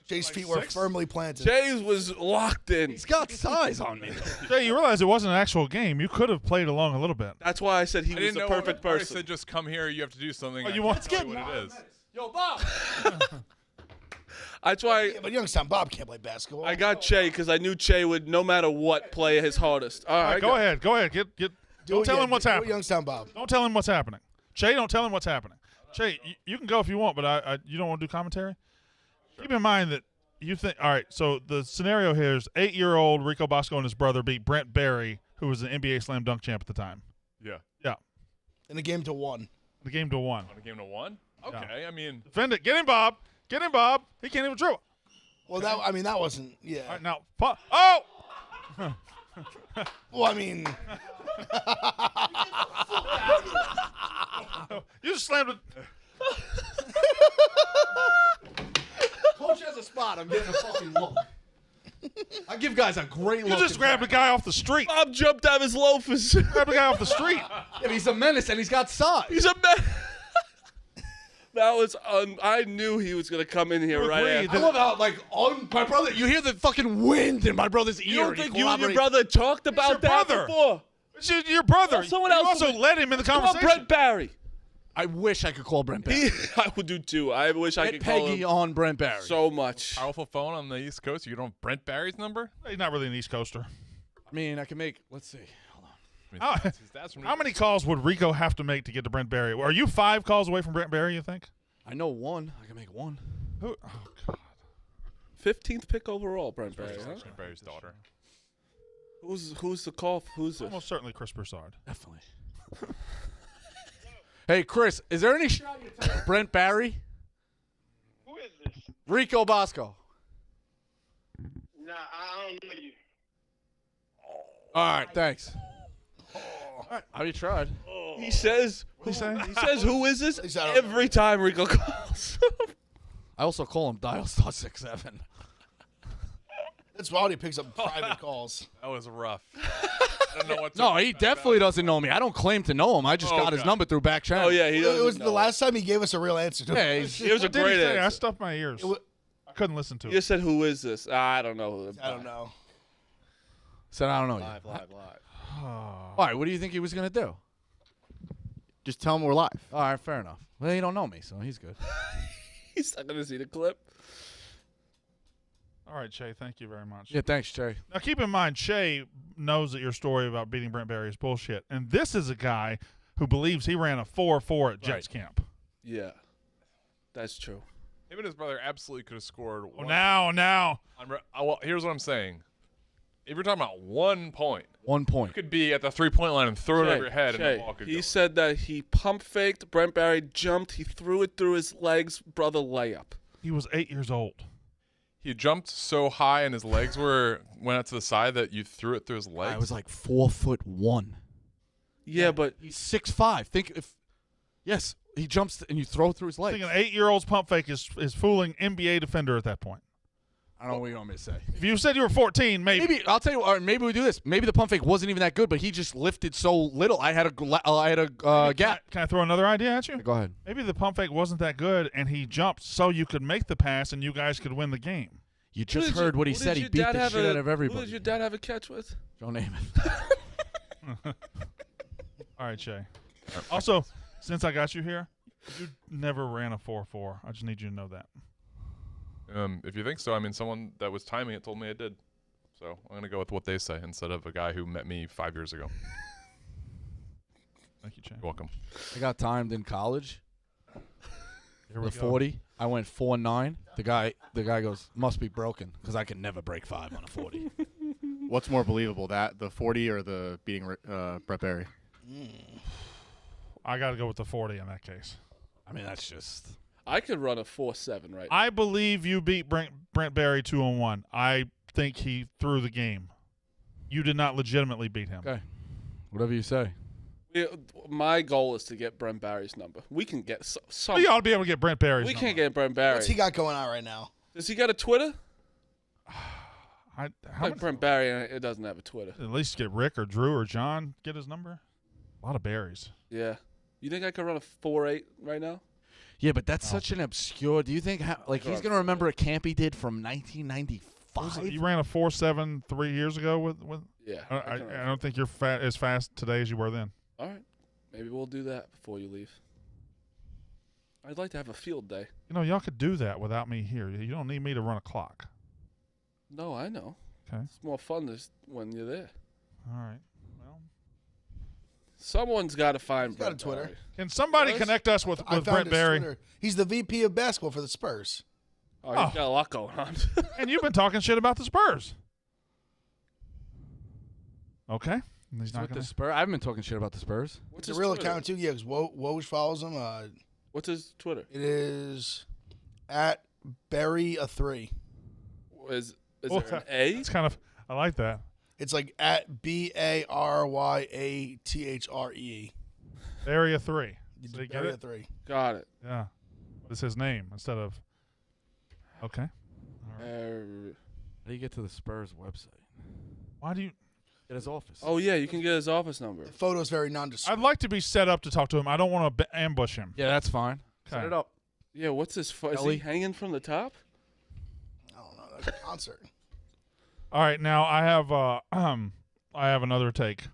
Che's feet were firmly planted. James was locked in. He's got size on me. Jay, you realize it wasn't an actual game. You could have played along a little bit. That's why I said he I was didn't the know perfect I person. said just come here. You have to do something. Oh, I you can't want- tell you what it is. Yo, Bob. That's why Yeah, but Youngstown Bob can't play basketball. I got Che because I knew Che would, no matter what, play his hardest. All All right, right, go ahead. Go ahead. Don't tell him what's happening. Youngstown Bob. Don't tell him what's happening. Che, don't tell him what's happening. Che, you can go if you want, but you don't want to do commentary? Keep in mind that you think – all right, so the scenario here is 8-year-old Rico Bosco and his brother beat Brent Barry, who was an NBA slam dunk champ at the time. Yeah. Yeah. In the game to 1. The game to 1. On a game to 1? Okay, I mean. Defend it. Get him, Bob. Get him, Bob. He can't even dribble. Well, that wasn't – yeah. All right, now – oh! Well, I mean You just slammed it. Coach has a spot. I'm getting a fucking look. I give guys a great You look. just grabbed a guy off the street. Bob jumped out of his loafers. Grabbed a guy off the street. Yeah, he's a menace and he's got size. He's a man. That was I knew he was gonna come in here right after. I love how, like, on my brother, you hear the fucking wind in my brother's ear. You don't and he think you and your collaborates. brother talked about your that brother. before? It's your brother. Well, someone you else also would- led him in the Come on, conversation. Brent Barry. I wish I could call Brent Barry. I would do too. I wish I Get could call Peggy him on Brent Barry. so much. Powerful phone on the East Coast. You don't have Brent Barry's number? He's not really an East Coaster. I mean, I can make. Let's see. Hold on. I mean, How, his dad's from how many calls would Rico have to make to get to Brent Barry? Are you 5 calls away from Brent Barry, you think? I know one. I can make one. Who? Oh, God. 15th pick overall, Brent Barry. Huh? Brent Barry's daughter. Who's the call? Who's this? Almost certainly Chris Broussard. Definitely. Hey, Chris, is there any shot you text Brent Barry? Who is this? Rico Bosco. Nah, I don't know you. All right, thanks. All right, how you tried? He says. What'd he say? He says, "Who is this?" least I don't Every time Rico calls. I also call him dial *67. That's wild. He picks up private calls. That was rough. I don't know what to No, he definitely doesn't know me. I don't claim to know him. I just got his God. number through back channel. Oh yeah, he It doesn't was know. the last time he gave us a real answer. To Yeah, it. he's- It was a What did he great say? I answer. stuffed my ears. I couldn't listen to You it. just said, "Who is this?" I don't know. I don't know. Said I don't know you. live. All right, what do you think he was gonna do? Just tell him we're live. All right, fair enough. Well, he don't know me, so he's good. He's not gonna see the clip. All right, Che, thank you very much. Yeah, thanks, Jay. Now, keep in mind, Che knows that your story about beating Brent Barry is bullshit. And this is a guy who believes he ran a 4-4 at Jets camp. Yeah, that's true. Him and his brother absolutely could have scored. Oh, now. Well, here's what I'm saying. If you're talking about 1 point, 1 point. you could be at the 3-point line and throw it over your head, and the ball could He go. said that he pump faked. Brent Barry jumped. He threw it through his legs. Brother layup. He was 8 years old. He jumped so high and his legs went out to the side that you threw it through his legs. I was like 4'1". Yeah, but He's 6'5". Think if yes, he jumps and you throw through his I legs. think an 8-year-old's pump fake is fooling NBA defender at that point. I don't know what you want me to say. If you said you were 14, maybe. Maybe I'll tell you. Or maybe we do this. Maybe the pump fake wasn't even that good, but he just lifted so little. I had a gap. Can I throw another idea at you? Go ahead. Maybe the pump fake wasn't that good, and he jumped so you could make the pass and you guys could win the game. You just heard what he said. He beat the shit out of Who everybody. did your dad have a catch with? Don't name it. All right, Shay. Also, since I got you here, you never ran a 4-4. I just need you to know that. If you think so, I mean, someone that was timing it told me I did. So I'm going to go with what they say instead of a guy who met me 5 years ago. Thank you, Shay. You're welcome. I got timed in college. Here we The go. 40. I went 4.9. The guy goes, must be broken because I can never break 5 on a 40. What's more believable, that the 40 or the beating Brent Barry? I got to go with the 40 in that case. I mean, that's just. I could run a 4.7 right now. I believe you beat Brent Barry 2-on-1. I think he threw the game. You did not legitimately beat him. Okay. Whatever you say. My goal is to get Brent Barry's number. We can get some. You ought to be able to get Brent Barry's We number. can't get Brent Barry. What's he got going on right now? Does he got a Twitter? How Like much- Brent Barry, it doesn't have a Twitter. At least get Rick or Drew or John, get his number. A lot of berries. Yeah. You think I could run a 4.8 right now? Yeah, but that's such an obscure. Do you think he's gonna remember a camp he did from You 1995? ran a 4.7 3 years ago with. Yeah. I don't think you're as fast today as you were then. All right. Maybe we'll do that before you leave. I'd like to have a field day. You know, y'all could do that without me here. You don't need me to run a clock. No, I know. Okay. It's more fun when you're there. All right. Well, Someone's got to find He's got Brent a Twitter. Barry. can somebody Yes? connect us with I found Brent his Barry? Twitter. He's the VP of basketball for the Spurs. Oh, he's got a lot going on. And you've been talking shit about the Spurs. Okay. And he's not With the gonna. Spurs, I haven't been talking shit about the Spurs. What's It's his a real Twitter? account too. Yeah, because Woj follows him. What's his Twitter? It is at Barry a 3. Is Well, there an A? It's kind of. I like that. It's like at BARYATHRE. Area 3. So you get Area it? 3. Got it. Yeah. It's his name instead of. Okay. How do you get to the Spurs website? Why do you? At his office. Oh yeah, you can get his office number. The photo is very nondescript. I'd like to be set up to talk to him. I don't want to ambush him. Yeah, that's fine. Okay. Set it up. Yeah, what's this? Is he Ellie? hanging from the top? I don't know. That's a concert. All right, now I have another take.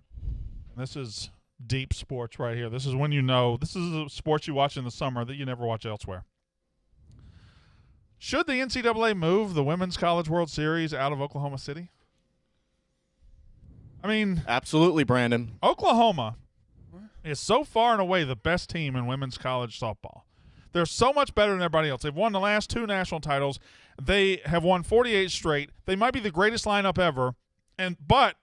This is deep sports right here. This is when you know. This is a sports you watch in the summer that you never watch elsewhere. Should the NCAA move the Women's College World Series out of Oklahoma City? I mean, Absolutely, Brandon. Oklahoma is so far and away the best team in women's college softball. They're so much better than everybody else. They've won the last 2 national titles. They have won 48 straight. They might be the greatest lineup ever, but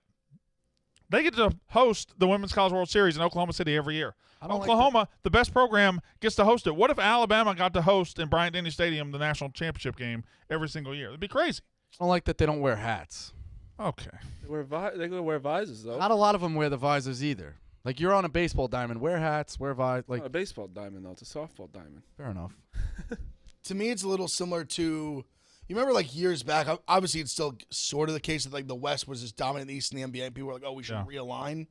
they get to host the Women's College World Series in Oklahoma City every year. Oklahoma, the best program, gets to host it. What if Alabama got to host in Bryant-Denny Stadium the national championship game every single year? It'd be crazy. I don't like that they don't wear hats. Okay. They're gonna wear visors though. Not a lot of them wear the visors either. Like you're on a baseball diamond, wear hats, wear visors. Like Not a baseball diamond though. It's a softball diamond. fair enough. To me, it's a little similar to, you remember like years back, obviously it's still sort of the case that like the West was just dominant the East in the NBA, and people were like, oh, we should realign.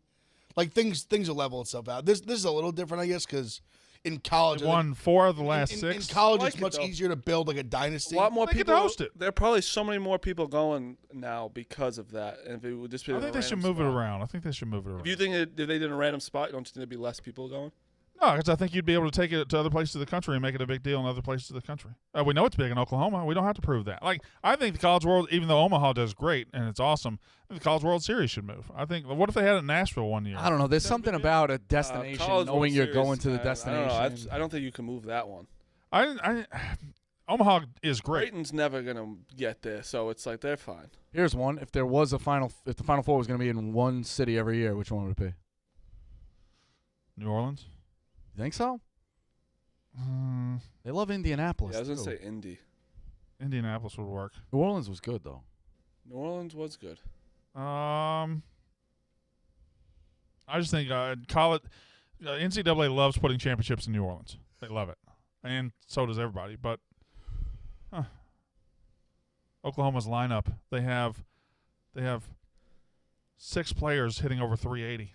Like things will level itself out. This is a little different, I guess, because in college, They won 4 of the last in 6. college, I like it's it, much though. easier to build like a dynasty. A lot more They get to people host it. There are probably so many more people going now because of that. And if it would just be I a think they should random move it spot. around. I think they should move it around. If you think if they did a random spot, don't you think there'd be less people going? No, because I think you'd be able to take it to other places of the country and make it a big deal in other places of the country. We know it's big in Oklahoma. We don't have to prove that. Like, I think the College World, even though Omaha does great and it's awesome, I think the College World Series should move. I think, what if they had it in Nashville one year? I don't know. There's something about a destination, College knowing World you're Series, going to the I don't destination. know. I don't think you can move that one. Omaha is great. Creighton's never gonna get there, so it's like they're fine. Here's one. If there was if the Final Four was going to be in one city every year, which one would it be? New Orleans? You think so? They love Indianapolis. Yeah, I was gonna too. say Indy. Indianapolis would work. New Orleans was good though. New Orleans was good. I just think college NCAA loves putting championships in New Orleans. They love it, and so does everybody. But Oklahoma's lineup, they have 6 players hitting over 380.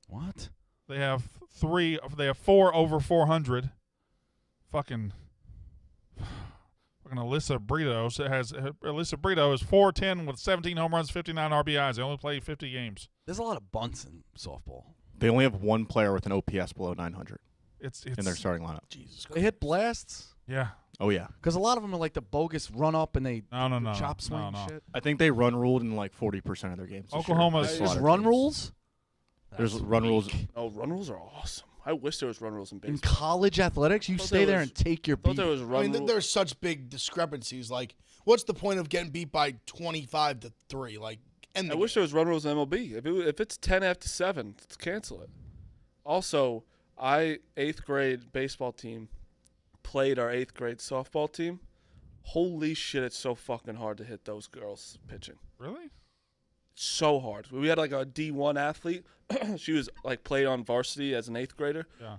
What? They have 4 over 400. Fucking Alyssa Brito is 4'10" with 17 home runs, 59 RBIs. They only play 50 games. There's a lot of bunts in softball. They only have 1 player with an OPS below 900 It's in their starting lineup. Jesus Christ. They hit blasts yeah. Oh, yeah. because a lot of them are like the bogus run up and they No. chop swing No. shit. I think they run ruled in like 40% of their games. this year. Oklahoma's- They There's slaughtered run teams. rules. There's That's run rules. weak. Oh, run rules are awesome. I wish there was run rules in In baseball. college athletics. You Thought stay there there was- and take your I thought beat. there was I run mean, there's such big discrepancies. Like, what's the point of getting beat by 25-3? Like, I wish there was run rules in MLB. If it's 10 after 7, let's cancel it. Also, 8th grade baseball team played our 8th grade softball team. Holy shit, it's so fucking hard to hit those girls pitching. Really? So hard. We had like a D1 athlete. She was like played on varsity as an 8th grader. Yeah.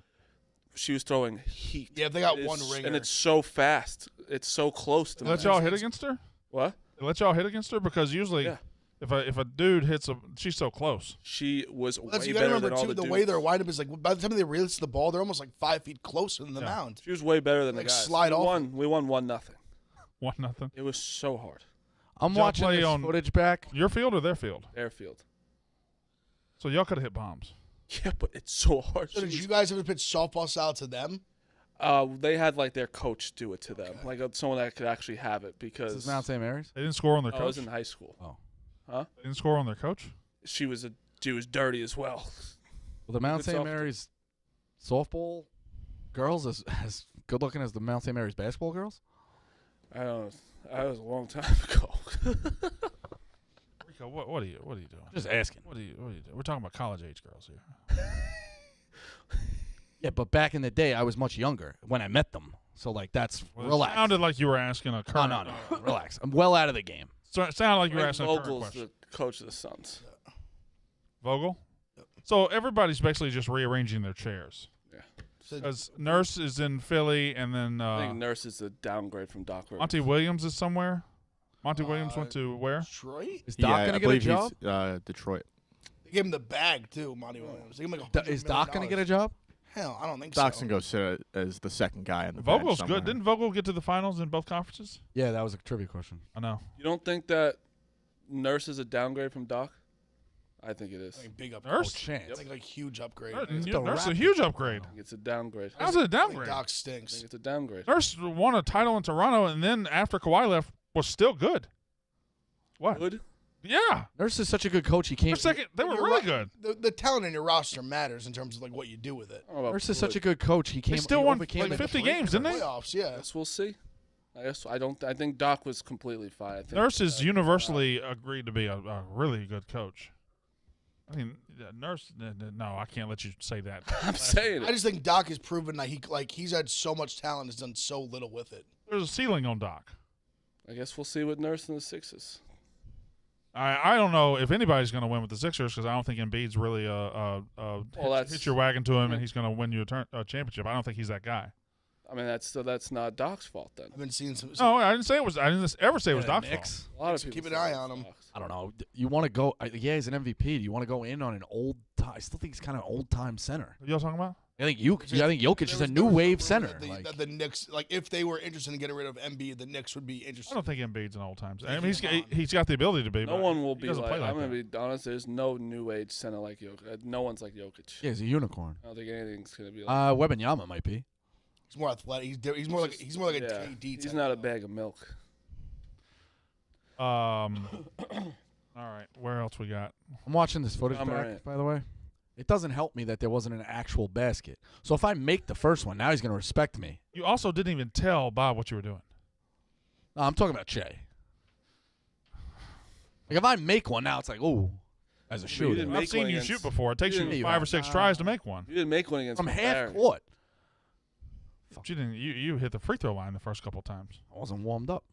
She was throwing heat. Yeah, they got It one is- ringer. And it's so fast. It's so close to They let me. y'all hit against her? What? They let y'all hit against her? Because usually Yeah. if a dude hits she's so close. She was way you gotta better remember than all too, the the way dudes. they're wide up is like by the time they release the ball, they're almost like 5 feet closer than the Yeah. mound. She was way better than Like, the guys. slide off. We won 1-0. 1-0. It was so hard. I'm Y'all watching play this on- footage back. Your field or their field? Airfield. So y'all could have hit bombs. Yeah, but it's so hard. So did you guys ever pitch softball style to them? They had like their coach do it to them, like someone that could actually have it because This is Mount St. Mary's. They didn't score on their I coach? was in high school. Oh. Huh? They didn't score on their coach? She was dirty as well. Well, the Mount Good St. softball. Mary's softball girls is as good looking as the Mount St. Mary's basketball girls. I don't know. That was a long time ago. Rico, what are you doing? Just asking. What are you doing? We're talking about college age girls here. Yeah, but back in the day, I was much younger when I met them. So like that's Well, it relax. sounded like you were asking a No, current. no, relax. I'm well out of the game. So it sounded like you were Greg asking a current Vogel's question. the coach of the Suns. Vogel. So everybody's basically just rearranging their chairs. So Because Nurse is in Philly, and then I think Nurse is a downgrade from Doc Rivers. Monty Williams is somewhere. Monty Williams went to where? Detroit? Is Doc going to get a job? He's, Detroit. They gave him the bag, too, Monty Williams. They gave him like Is Doc going to get a job? Hell, I don't think Doc's so. going to go sit as the second guy in the Vogel's bench good. somewhere. Didn't Vogel get to the finals in both conferences? Yeah, that was a trivia question. I know. You don't think that Nurse is a downgrade from Doc? I think it is. Like, big upgrade. Nurse? Chance. I think like huge upgrade. Nurse is a huge upgrade. I think it's a downgrade. How's it a I think downgrade? Doc I think stinks. it's a downgrade. Nurse won a title in Toronto, and then after Kawhi left, was still good. What? Good. Yeah. Nurse is such a good coach. He can't. They were really good. The talent in your roster matters in terms of like what you do with it. I don't know about Nurse is such a good. good coach. He They came. still he won overcame like the 50 Detroit games, didn't they? Playoffs, I yeah. guess we'll see. I think Doc was completely fine. I think Nurse is universally agreed to be a really good coach. I mean, Nurse. No, I can't let you say that. I'm saying I it. just think Doc has proven that he's had so much talent, has done so little with it. There's a ceiling on Doc. I guess we'll see with Nurse and the Sixers. I don't know if anybody's going to win with the Sixers because I don't think Embiid's really hit your wagon to him and he's going to win you a championship. I don't think he's that guy. I mean, that's not Doc's fault then. I've been seeing some. No, I didn't say it was. I didn't ever say it was Doc's fault. Knicks. A lot of people Keep an say eye it's on him. Doc's. I don't know. You want to go? Yeah, he's an MVP. Do you want to go in on an old? I still think he's kind of an old time center. What y'all talking about? I think Jokic is a new wave center. That the Knicks, like if they were interested in getting rid of Embiid, the Knicks would be I interested. don't think Embiid's an old time. I mean, he's got the ability to be. No but one will he be doesn't like. play I'm that. gonna be honest. There's no new age center like Jokic. No one's like Jokic. Yeah, he's a unicorn. I don't think anything's gonna be like. Wembanyama might be. He's more athletic. He's more like a yeah, KD. he's type. not a bag of milk. All right, where else we got? I'm watching this footage John back, Morant. by the way. It doesn't help me that there wasn't an actual basket. So if I make the first one, now he's going to respect me. You also didn't even tell Bob what you were doing. No, I'm talking about Che. Like if I make one now, it's like, ooh, as a you shooter. didn't I've make seen one you against- shoot before. It takes you you didn't- 5 or 6 tries to make one. You didn't make one against From half Barry. court. But you didn't. You hit the free throw line the first couple times. I wasn't warmed up.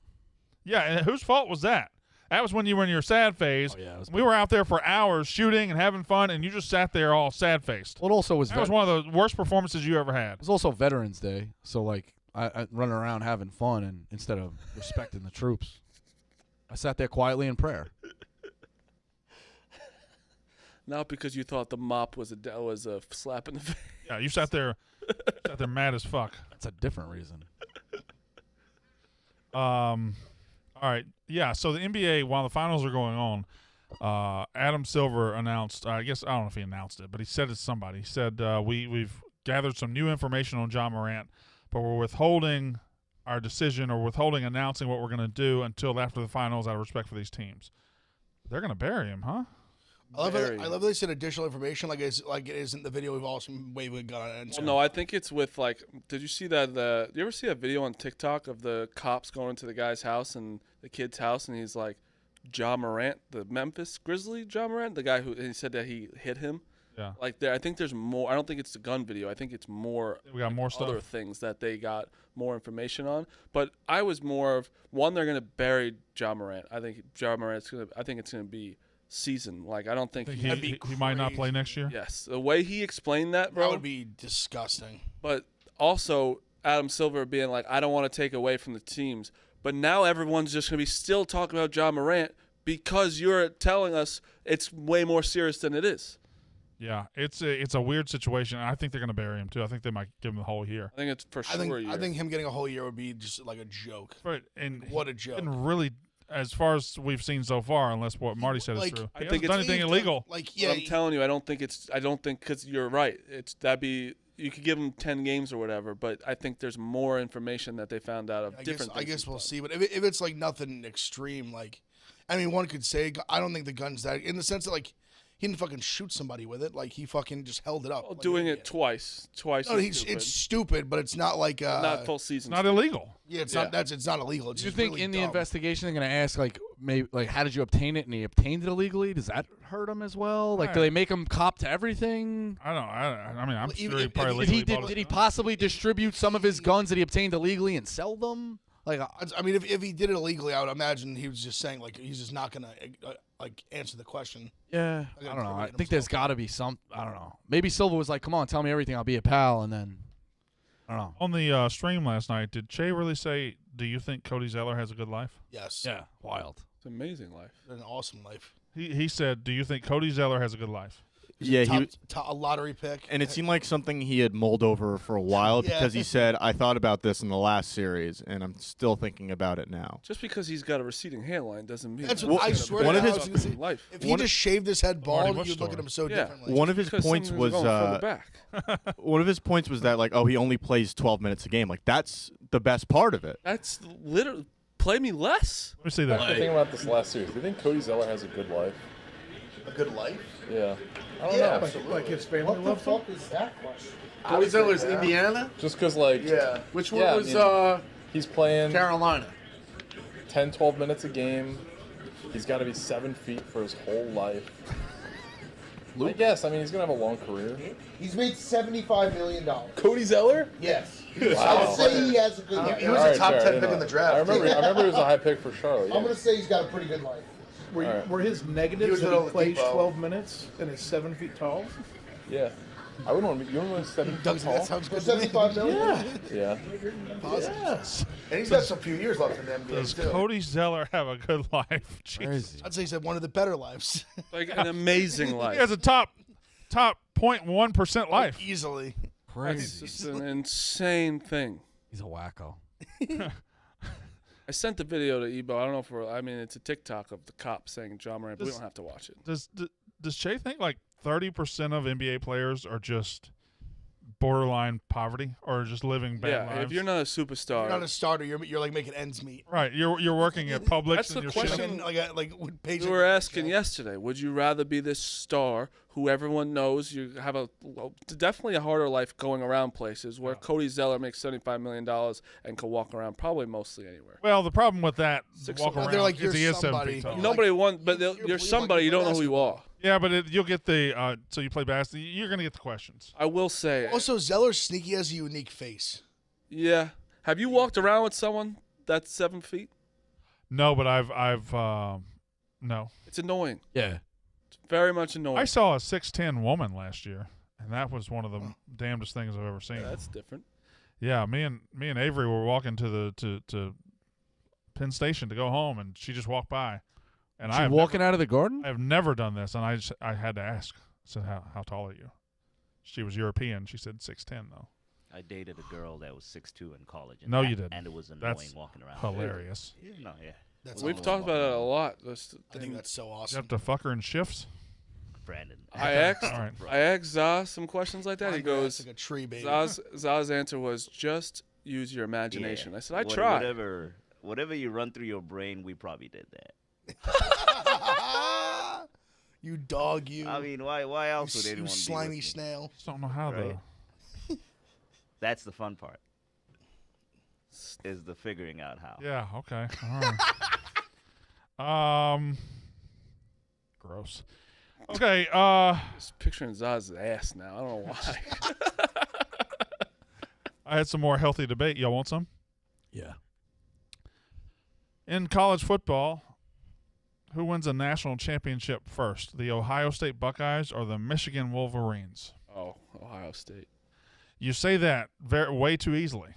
Yeah, and whose fault was that? That was when you were in your sad phase. Oh, yeah, it was We were out there for hours shooting and having fun, and you just sat there all sad faced. Well, it also was, That was one of the worst performances you ever had. it was also Veterans Day. So, like, I running around having fun and instead of respecting the troops, I sat there quietly in prayer. Not because you thought the mop was a slap in the face. Yeah, you sat there mad as fuck. That's a different reason. All right. Yeah, so the NBA, while the finals are going on, Adam Silver announced, I don't know if he announced it, but he said it to somebody. He said, we've gathered some new information on John Morant, but we're withholding our decision or withholding announcing what we're going to do until after the finals out of respect for these teams. They're going to bury him, huh? I love they said additional information like it isn't the video we've all seen waving a gun at. Well, no, I think it's with like. Did you see that? You ever see that video on TikTok of the cops going to the guy's house and the kid's house, and he's like, John Morant, the Memphis Grizzly, John Morant, the guy who he said that he hit him. Yeah. Like I think there's more. I don't think it's the gun video. I think it's more. We got more other stuff. things that they got more information on. But I was more of one. They're gonna bury John Morant. I think John Morant's gonna. I think it's gonna be season. Like I don't think He might not play next year. Yes, the way he explained that, bro, That would be disgusting. but also Adam Silver being like, I don't want to take away from the teams. But now everyone's just going to be still talking about John Morant because you're telling us it's way more serious than it is. Yeah, it's a weird situation. I think they're going to bury him, too. I think they might give him the whole year. I think it's for sure a year. I think him getting a whole year would be just like a joke. But, and What a joke. And really, as far as we've seen so far, unless what Marty said is Like, true, I he think hasn't done it's- anything illegal. Like, But yeah, I'm telling you, I don't think because you're right. You could give him 10 games or whatever, but I think there's more information that they found out of different I things. guess we'll see. But if it's like nothing extreme, like, I mean, one could say, I don't think the gun's that, in the sense that, like, he didn't fucking shoot somebody with it. Like, he fucking just held it up. Well, like doing an it idiot. twice No, is stupid. it's stupid, but it's not like Not full season. It's not illegal. Yeah, it's Yeah. not. It's not illegal. It's Do you just think really in the dumb. investigation they're going to ask, like, maybe, like, how did you obtain it? And he obtained it illegally? Does that hurt him as well? Like, do they make him cop to everything? I don't know. I mean, I'm Well, sure even he if- probably if legally bought Did it. he possibly distribute some of his guns that he obtained illegally and sell them? Like, I mean, if he did it illegally, I would imagine he was just saying like he's just not gonna like answer the question. yeah, I don't know. I think there's got to be some. I don't know. Maybe Silva was like, "Come on, tell me everything. I'll be a pal," and then I don't know. On the stream last night, did Che really say, "Do you think Cody Zeller has a good life?" Yes. Yeah, wild. It's an amazing life. An awesome life. He said, "Do you think Cody Zeller has a good life?" Yeah, a lottery pick. And it seemed like something he had mulled over for a while because he said, I thought about this in the last series, and I'm still thinking about it now. Just because he's got a receding hairline doesn't mean That's what I swear one to of God, his- I was gonna say, life. if he just shaved his head bald, Bush you'd look at him so Yeah. differently. One of his Because points some was going further back. one of his points was that like, oh, he only plays 12 minutes a game. Like that's the best part of it. That's literally play me less. Let me see that. That's the thing about this last series. Do you think Cody Zeller has a good life? A good life? Yeah. I don't know. Like his family loves him? is that question? Cody Zeller's Indiana? Just because, like, Which one Yeah, I was mean, he's playing Carolina? 10, 12 minutes a game. He's got to be 7 feet for his whole life. I guess. I mean, he's going to have a long career. He's made $75 million. Cody Zeller? Yes. Wow. I'd say he has a good life. He was a top 10 pick in the draft. I remember he was a high pick for Charlotte. I'm going to say he's got a pretty good life. Were his He negatives was that little he plays Depot. 12 minutes and is 7 feet tall? Yeah. I wouldn't want to be. You don't want to 7 feet Doug, tall? that sounds For good to me. $75 million? Yeah. Positive. And he's got some few years left in the NBA, Does too. Cody Zeller have a good life? Jeez. Crazy. I'd say he's had one of the better lives. Like an amazing He life. has a top 0.1% life. Easily. It's Crazy. just an insane thing. He's a wacko. I sent the video to Ebo. I don't know if it's a TikTok of the cop saying John Morant, but we Does- don't have to watch it. Does Che think like 30% of NBA players are just borderline poverty or just living bad Yeah, lives? if you're not a superstar, You're not a starter. You're like making ends meet. Right, you're working at Publix That's and the you're question. shitting. Like with Page. we were asking yesterday, would you rather be this star who everyone knows you have definitely a harder life going around places where Cody Zeller makes $75 million and can walk around probably mostly anywhere? Well, the problem with that walk They're around like, is you're he is 7 somebody. feet tall. Nobody wants, but you're somebody, you don't know who you are. Yeah, but you'll get the so you play basketball. You're gonna get the questions. I will say. Also, Zeller's sneaky has a unique face. Yeah. Have you walked around with someone that's 7 feet? No, but I've no. It's annoying. Yeah. It's very much annoying. I saw a 6'10" woman last year, and that was one of the damnedest things I've ever seen. Yeah, that's different. Yeah, me and Avery were walking to to Penn Station to go home, and she just walked by. And She walking out of the garden? I have never done this, and I had to ask. I said, "How tall are you?" She was European. She said 6'10" though. I dated a girl that was 6'2" in college. And No, that- you didn't. And it was annoying That's walking around. hilarious. No, yeah. That's We've awesome. talked about it a lot. I think that's so You awesome. have to fuck her in shifts. Brandon. I asked, All right. I asked Zaz some questions like that. He goes, like a tree, baby. Zaz's answer was just use your imagination. Yeah. I said, I tried. Whatever you run through your brain, we probably did that. You dog, you. I mean, why else would you anyone slimy be listening? snail. Just don't know how Right. though. That's the fun part. Is the figuring out how. Yeah. Okay. All right. Gross. Okay. Just picturing Zaz's ass now. I don't know why. I had some more healthy debate. Y'all want some? Yeah. In college football, who wins a national championship first? The Ohio State Buckeyes or the Michigan Wolverines? Oh, Ohio State. You say that way too easily.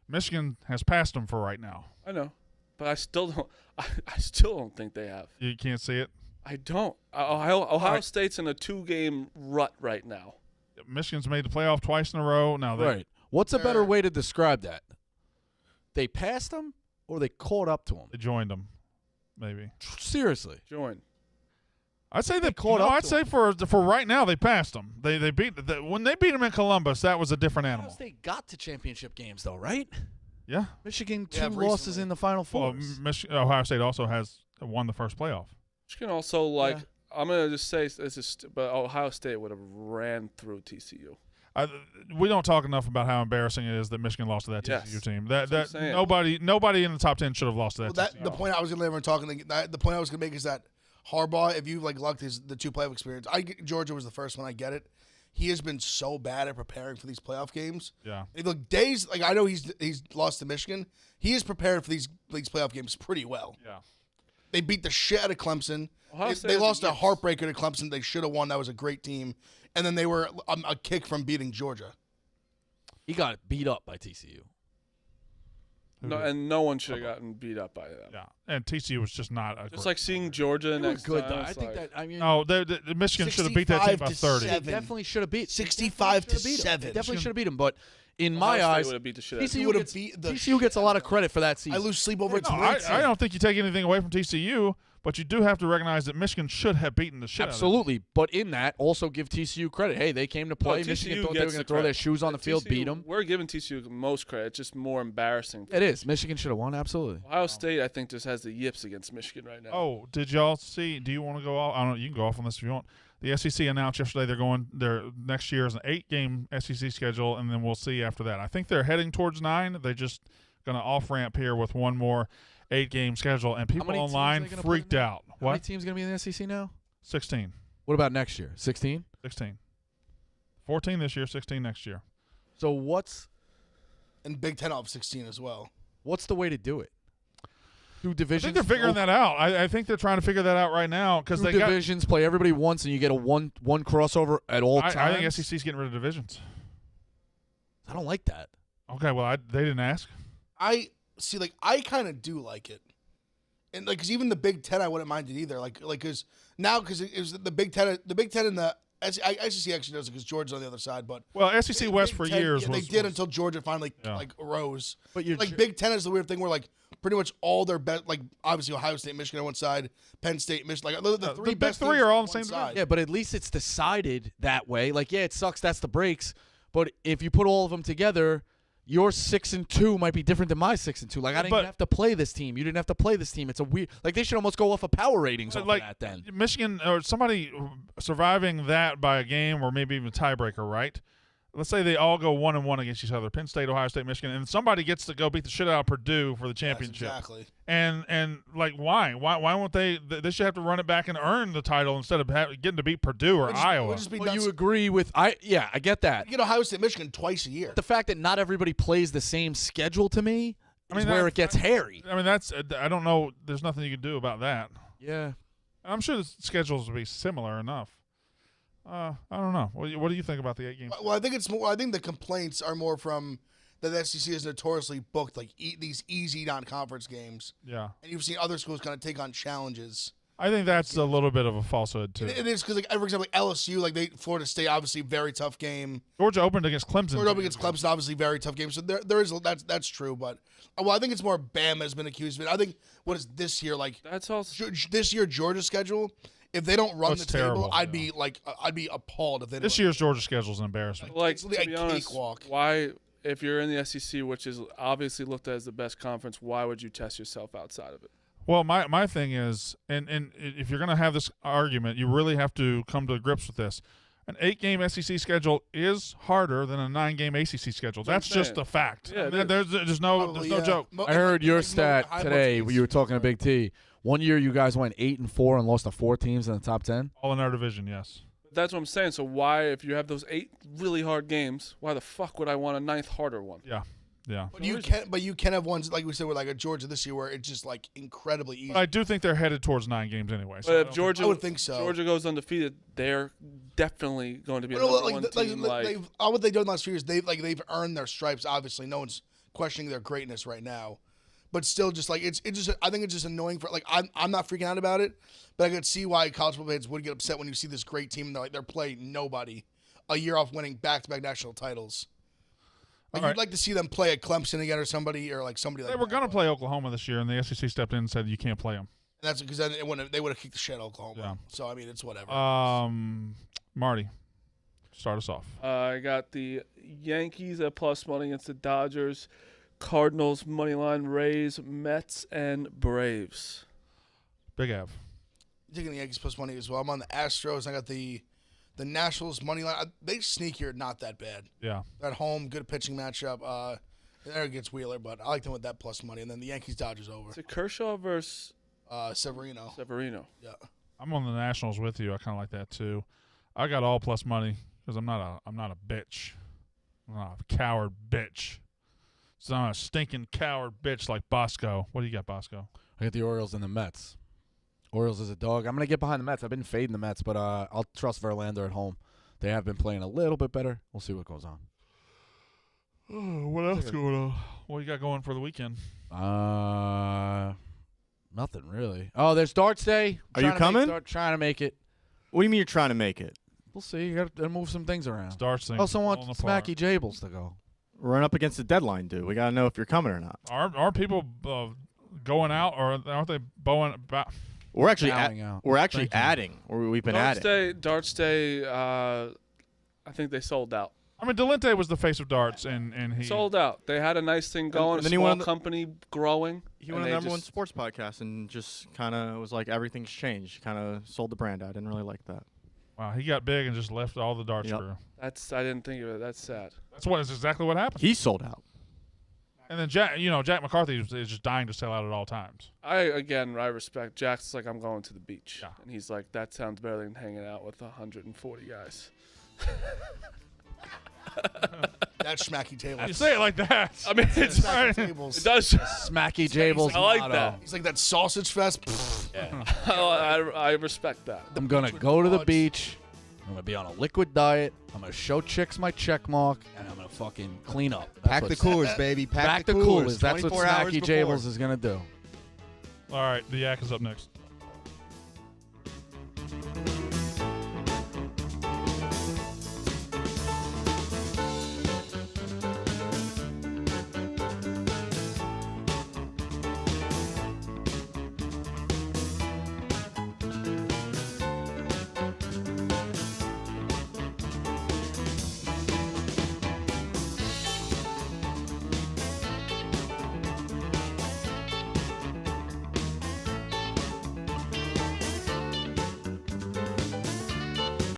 Michigan has passed them for right now. I know, but I still don't. I still don't think they have. You can't see it. I don't. Ohio right. State's in a 2-game rut right now. Michigan's made the playoff twice in a row. Now they Right. What's a better way to describe that? They passed them or they caught up to them? They joined them, maybe. Seriously. Join. I'd say they caught up I'd to say for right now they passed them. They beat when they beat them in Columbus. That was a different Ohio animal. State got to championship games though, right? Yeah. Michigan Yeah, 2 losses recently. in the Final Well, Four. Ohio State also has won the first playoff. Michigan also I'm gonna just say this is, but Ohio State would have ran through TCU. We don't talk enough about how embarrassing it is that Michigan lost to that TCU Yes. team. That's what I'm saying. Nobody in the top 10 should have lost to that. Well, TCU. the point I was gonna the point I was gonna make is that Harbaugh, if you lucked the 2 playoff experience, Georgia was the first one. I get it. he has been so bad at preparing for these playoff games. Yeah. Look, days like I know he's lost to Michigan. He is prepared for these playoff games pretty well. Yeah. They beat the shit out of Clemson. They lost a heartbreaker to Clemson. They should have won. That was a great team. And then they were a kick from beating Georgia. He got beat up by TCU. No, and no one should have gotten beat up by them. Yeah, and TCU was just not a just like seeing Georgia next good, time. though. I think that. I mean, no, Michigan should have beat that team by 30. They definitely should have beat 65-7. They definitely should have beat him. But in Ohio my State eyes, would've beat the shit out of TCU gets a lot of credit for that season. I lose sleep over it. I don't think you take anything away from TCU, but you do have to recognize that Michigan should have beaten the shit Absolutely. But in that, also give TCU credit. Hey, they came to play. Michigan thought they were going to throw their shoes on the field, beat them. We're giving TCU the most credit. It's just more embarrassing. It is. Michigan should have won, absolutely. Ohio State, I think, just has the yips against Michigan right now. Oh, did y'all see? Do you want to go off? I don't know. You can go off on this if you want. The SEC announced yesterday their next year is an 8-game SEC schedule, and then we'll see after that. I think they're heading towards 9. They're just going to off-ramp here with one more 8-game schedule, and people online freaked out. How many teams going to be in the SEC now? 16. What about next year? 16? 16. 14 this year, 16 next year. So what's – and Big Ten off 16 as well. What's the way to do it? Do divisions? I think they're figuring that out. I think they're trying to figure that out right now because they divisions play everybody once, and you get a one crossover at all times. I think SEC's getting rid of divisions. I don't like that. Okay, well they didn't ask. I see. Like I kind of do like it, and like because even the Big Ten I wouldn't mind it either. Like because now because it was the Big Ten and the SEC actually does it because Georgia's on the other side. But SEC West for years they did until Georgia finally like arose. But like Big Ten is the weird thing where like pretty much all their best, like obviously Ohio State, Michigan on one side, Penn State, Michigan, like the three best big three are all on the same side. Yeah, but at least it's decided that way. Like, yeah, it sucks. That's the breaks. But if you put all of them together, your 6-2 might be different than my 6-2. Like, I didn't even have to play this team. You didn't have to play this team. It's a weird. Like, they should almost go off of power ratings off of that. Then Michigan or somebody surviving that by a game or maybe even a tiebreaker, right? Let's say they all go 1-1 against each other, Penn State, Ohio State, Michigan, and somebody gets to go beat the shit out of Purdue for the championship. Yes, exactly. And like, why won't they? They should have to run it back and earn the title instead of getting to beat Purdue or Iowa. Well, you agree with I get that. You get Ohio State, Michigan twice a year. The fact that not everybody plays the same schedule to me is where it gets hairy. I mean, I don't know. There's nothing you can do about that. Yeah, I'm sure the schedules will be similar enough. I don't know. What do you think about the 8 games? Well, I think it's more. I think the complaints are more from that the SEC is notoriously booked like these easy non-conference games. Yeah, and you've seen other schools kind of take on challenges. I think that's a little bit of a falsehood too. It is because, like, for example, like LSU, like Florida State, obviously very tough game. Georgia opened against Clemson. Georgia opened against Clemson, obviously very tough game. So there is that's true, but I think it's more Bama has been accused of it. I think what is this year like? That's also this year Georgia's schedule. If they don't run the terrible, table, I'd be appalled if they. This year's Georgia schedule is an embarrassment. Like, it's to like be a honest, cakewalk. why, if you're in the SEC, which is obviously looked at as the best conference, why would you test yourself outside of it? Well, my thing is, and if you're going to have this argument, you really have to come to grips with this. An 8-game SEC schedule is harder than a 9-game ACC schedule. That's just a fact. Yeah, there's no joke. I heard your stat today when you were talking to Big T. One year you guys went 8-4 and lost to 4 teams in the top 10. All in our division, yes. That's what I'm saying. So why, if you have those 8 really hard games, why the fuck would I want a 9th harder one? Yeah. But you can have ones like we said with like a Georgia this year where it's just like incredibly easy. But I do think they're headed towards 9 games anyway. So if Georgia, I would think so. Georgia goes undefeated, they're definitely going to be a Well, number one team. What they've done the last few years, they've earned their stripes. Obviously, no one's questioning their greatness right now. But still, just like it's just I think it's just annoying for like I'm not freaking out about it, but I could see why college football fans would get upset when you see this great team and they're playing nobody a year off winning back-to-back national titles. Like you'd like to see them play at Clemson again or somebody like that. They were going to play Oklahoma this year, and the SEC stepped in and said you can't play them. And that's because then they would have kicked the shit out of Oklahoma. Yeah. So I mean, it's whatever. Marty, start us off. I got the Yankees at plus money against the Dodgers. Cardinals money line, Rays, Mets, and Braves. Big Av. I'm taking the Yankees plus money as well. I'm on the Astros. I got the Nationals money line. They sneak here, not that bad. Yeah. They're at home, good pitching matchup. There against Wheeler, but I like them with that plus money. And then the Yankees Dodgers over. Is it Kershaw versus Severino? Severino. Yeah. I'm on the Nationals with you. I kind of like that too. I got all plus money. because I'm not a bitch. I'm not a coward bitch. So I'm a stinking coward bitch like Bosco. What do you got, Bosco? I got the Orioles and the Mets. Orioles is a dog. I'm going to get behind the Mets. I've been fading the Mets, but I'll trust Verlander at home. They have been playing a little bit better. We'll see what goes on. Oh, what else going on? What you got going for the weekend? Nothing really. Oh, there's darts day. Are you coming? Trying to make it. What do you mean you're trying to make it? We'll see. You got to move some things around. Darts thing. Also want Smacky Jables to go. Run up against the deadline, dude. We got to know if you're coming or not. Are people going out, or aren't they bowing about? We're actually Thank you. adding. We've been adding. Darts Day, I think they sold out. I mean, Delente was the face of darts, and he sold out. They had a nice thing going, and then a small company growing. He went on the number one sports podcast and just kind of was like, everything's changed. Kind of sold the brand out. I didn't really like that. Wow, he got big and just left all the darts crew. I didn't think of it. That's sad. That's exactly what happened. He sold out. And then Jack McCarthy is just dying to sell out at all times. I respect Jack's like, I'm going to the beach, and he's like, that sounds better than hanging out with 140 guys. That's Smacky Tables. You say it like that. I mean, it's Smacky Tables. It does. Smacky Jables. I like that. He's like that sausage fest. Yeah. I respect that. I'm going to go to the beach. I'm going to be on a liquid diet. I'm going to show chicks my check mark, and I'm going to fucking clean up. Pack the coolers, baby. Pack the coolers. coolers. That's what 24 hours Smacky before. Jables is going to do. All right, the Yak is up next.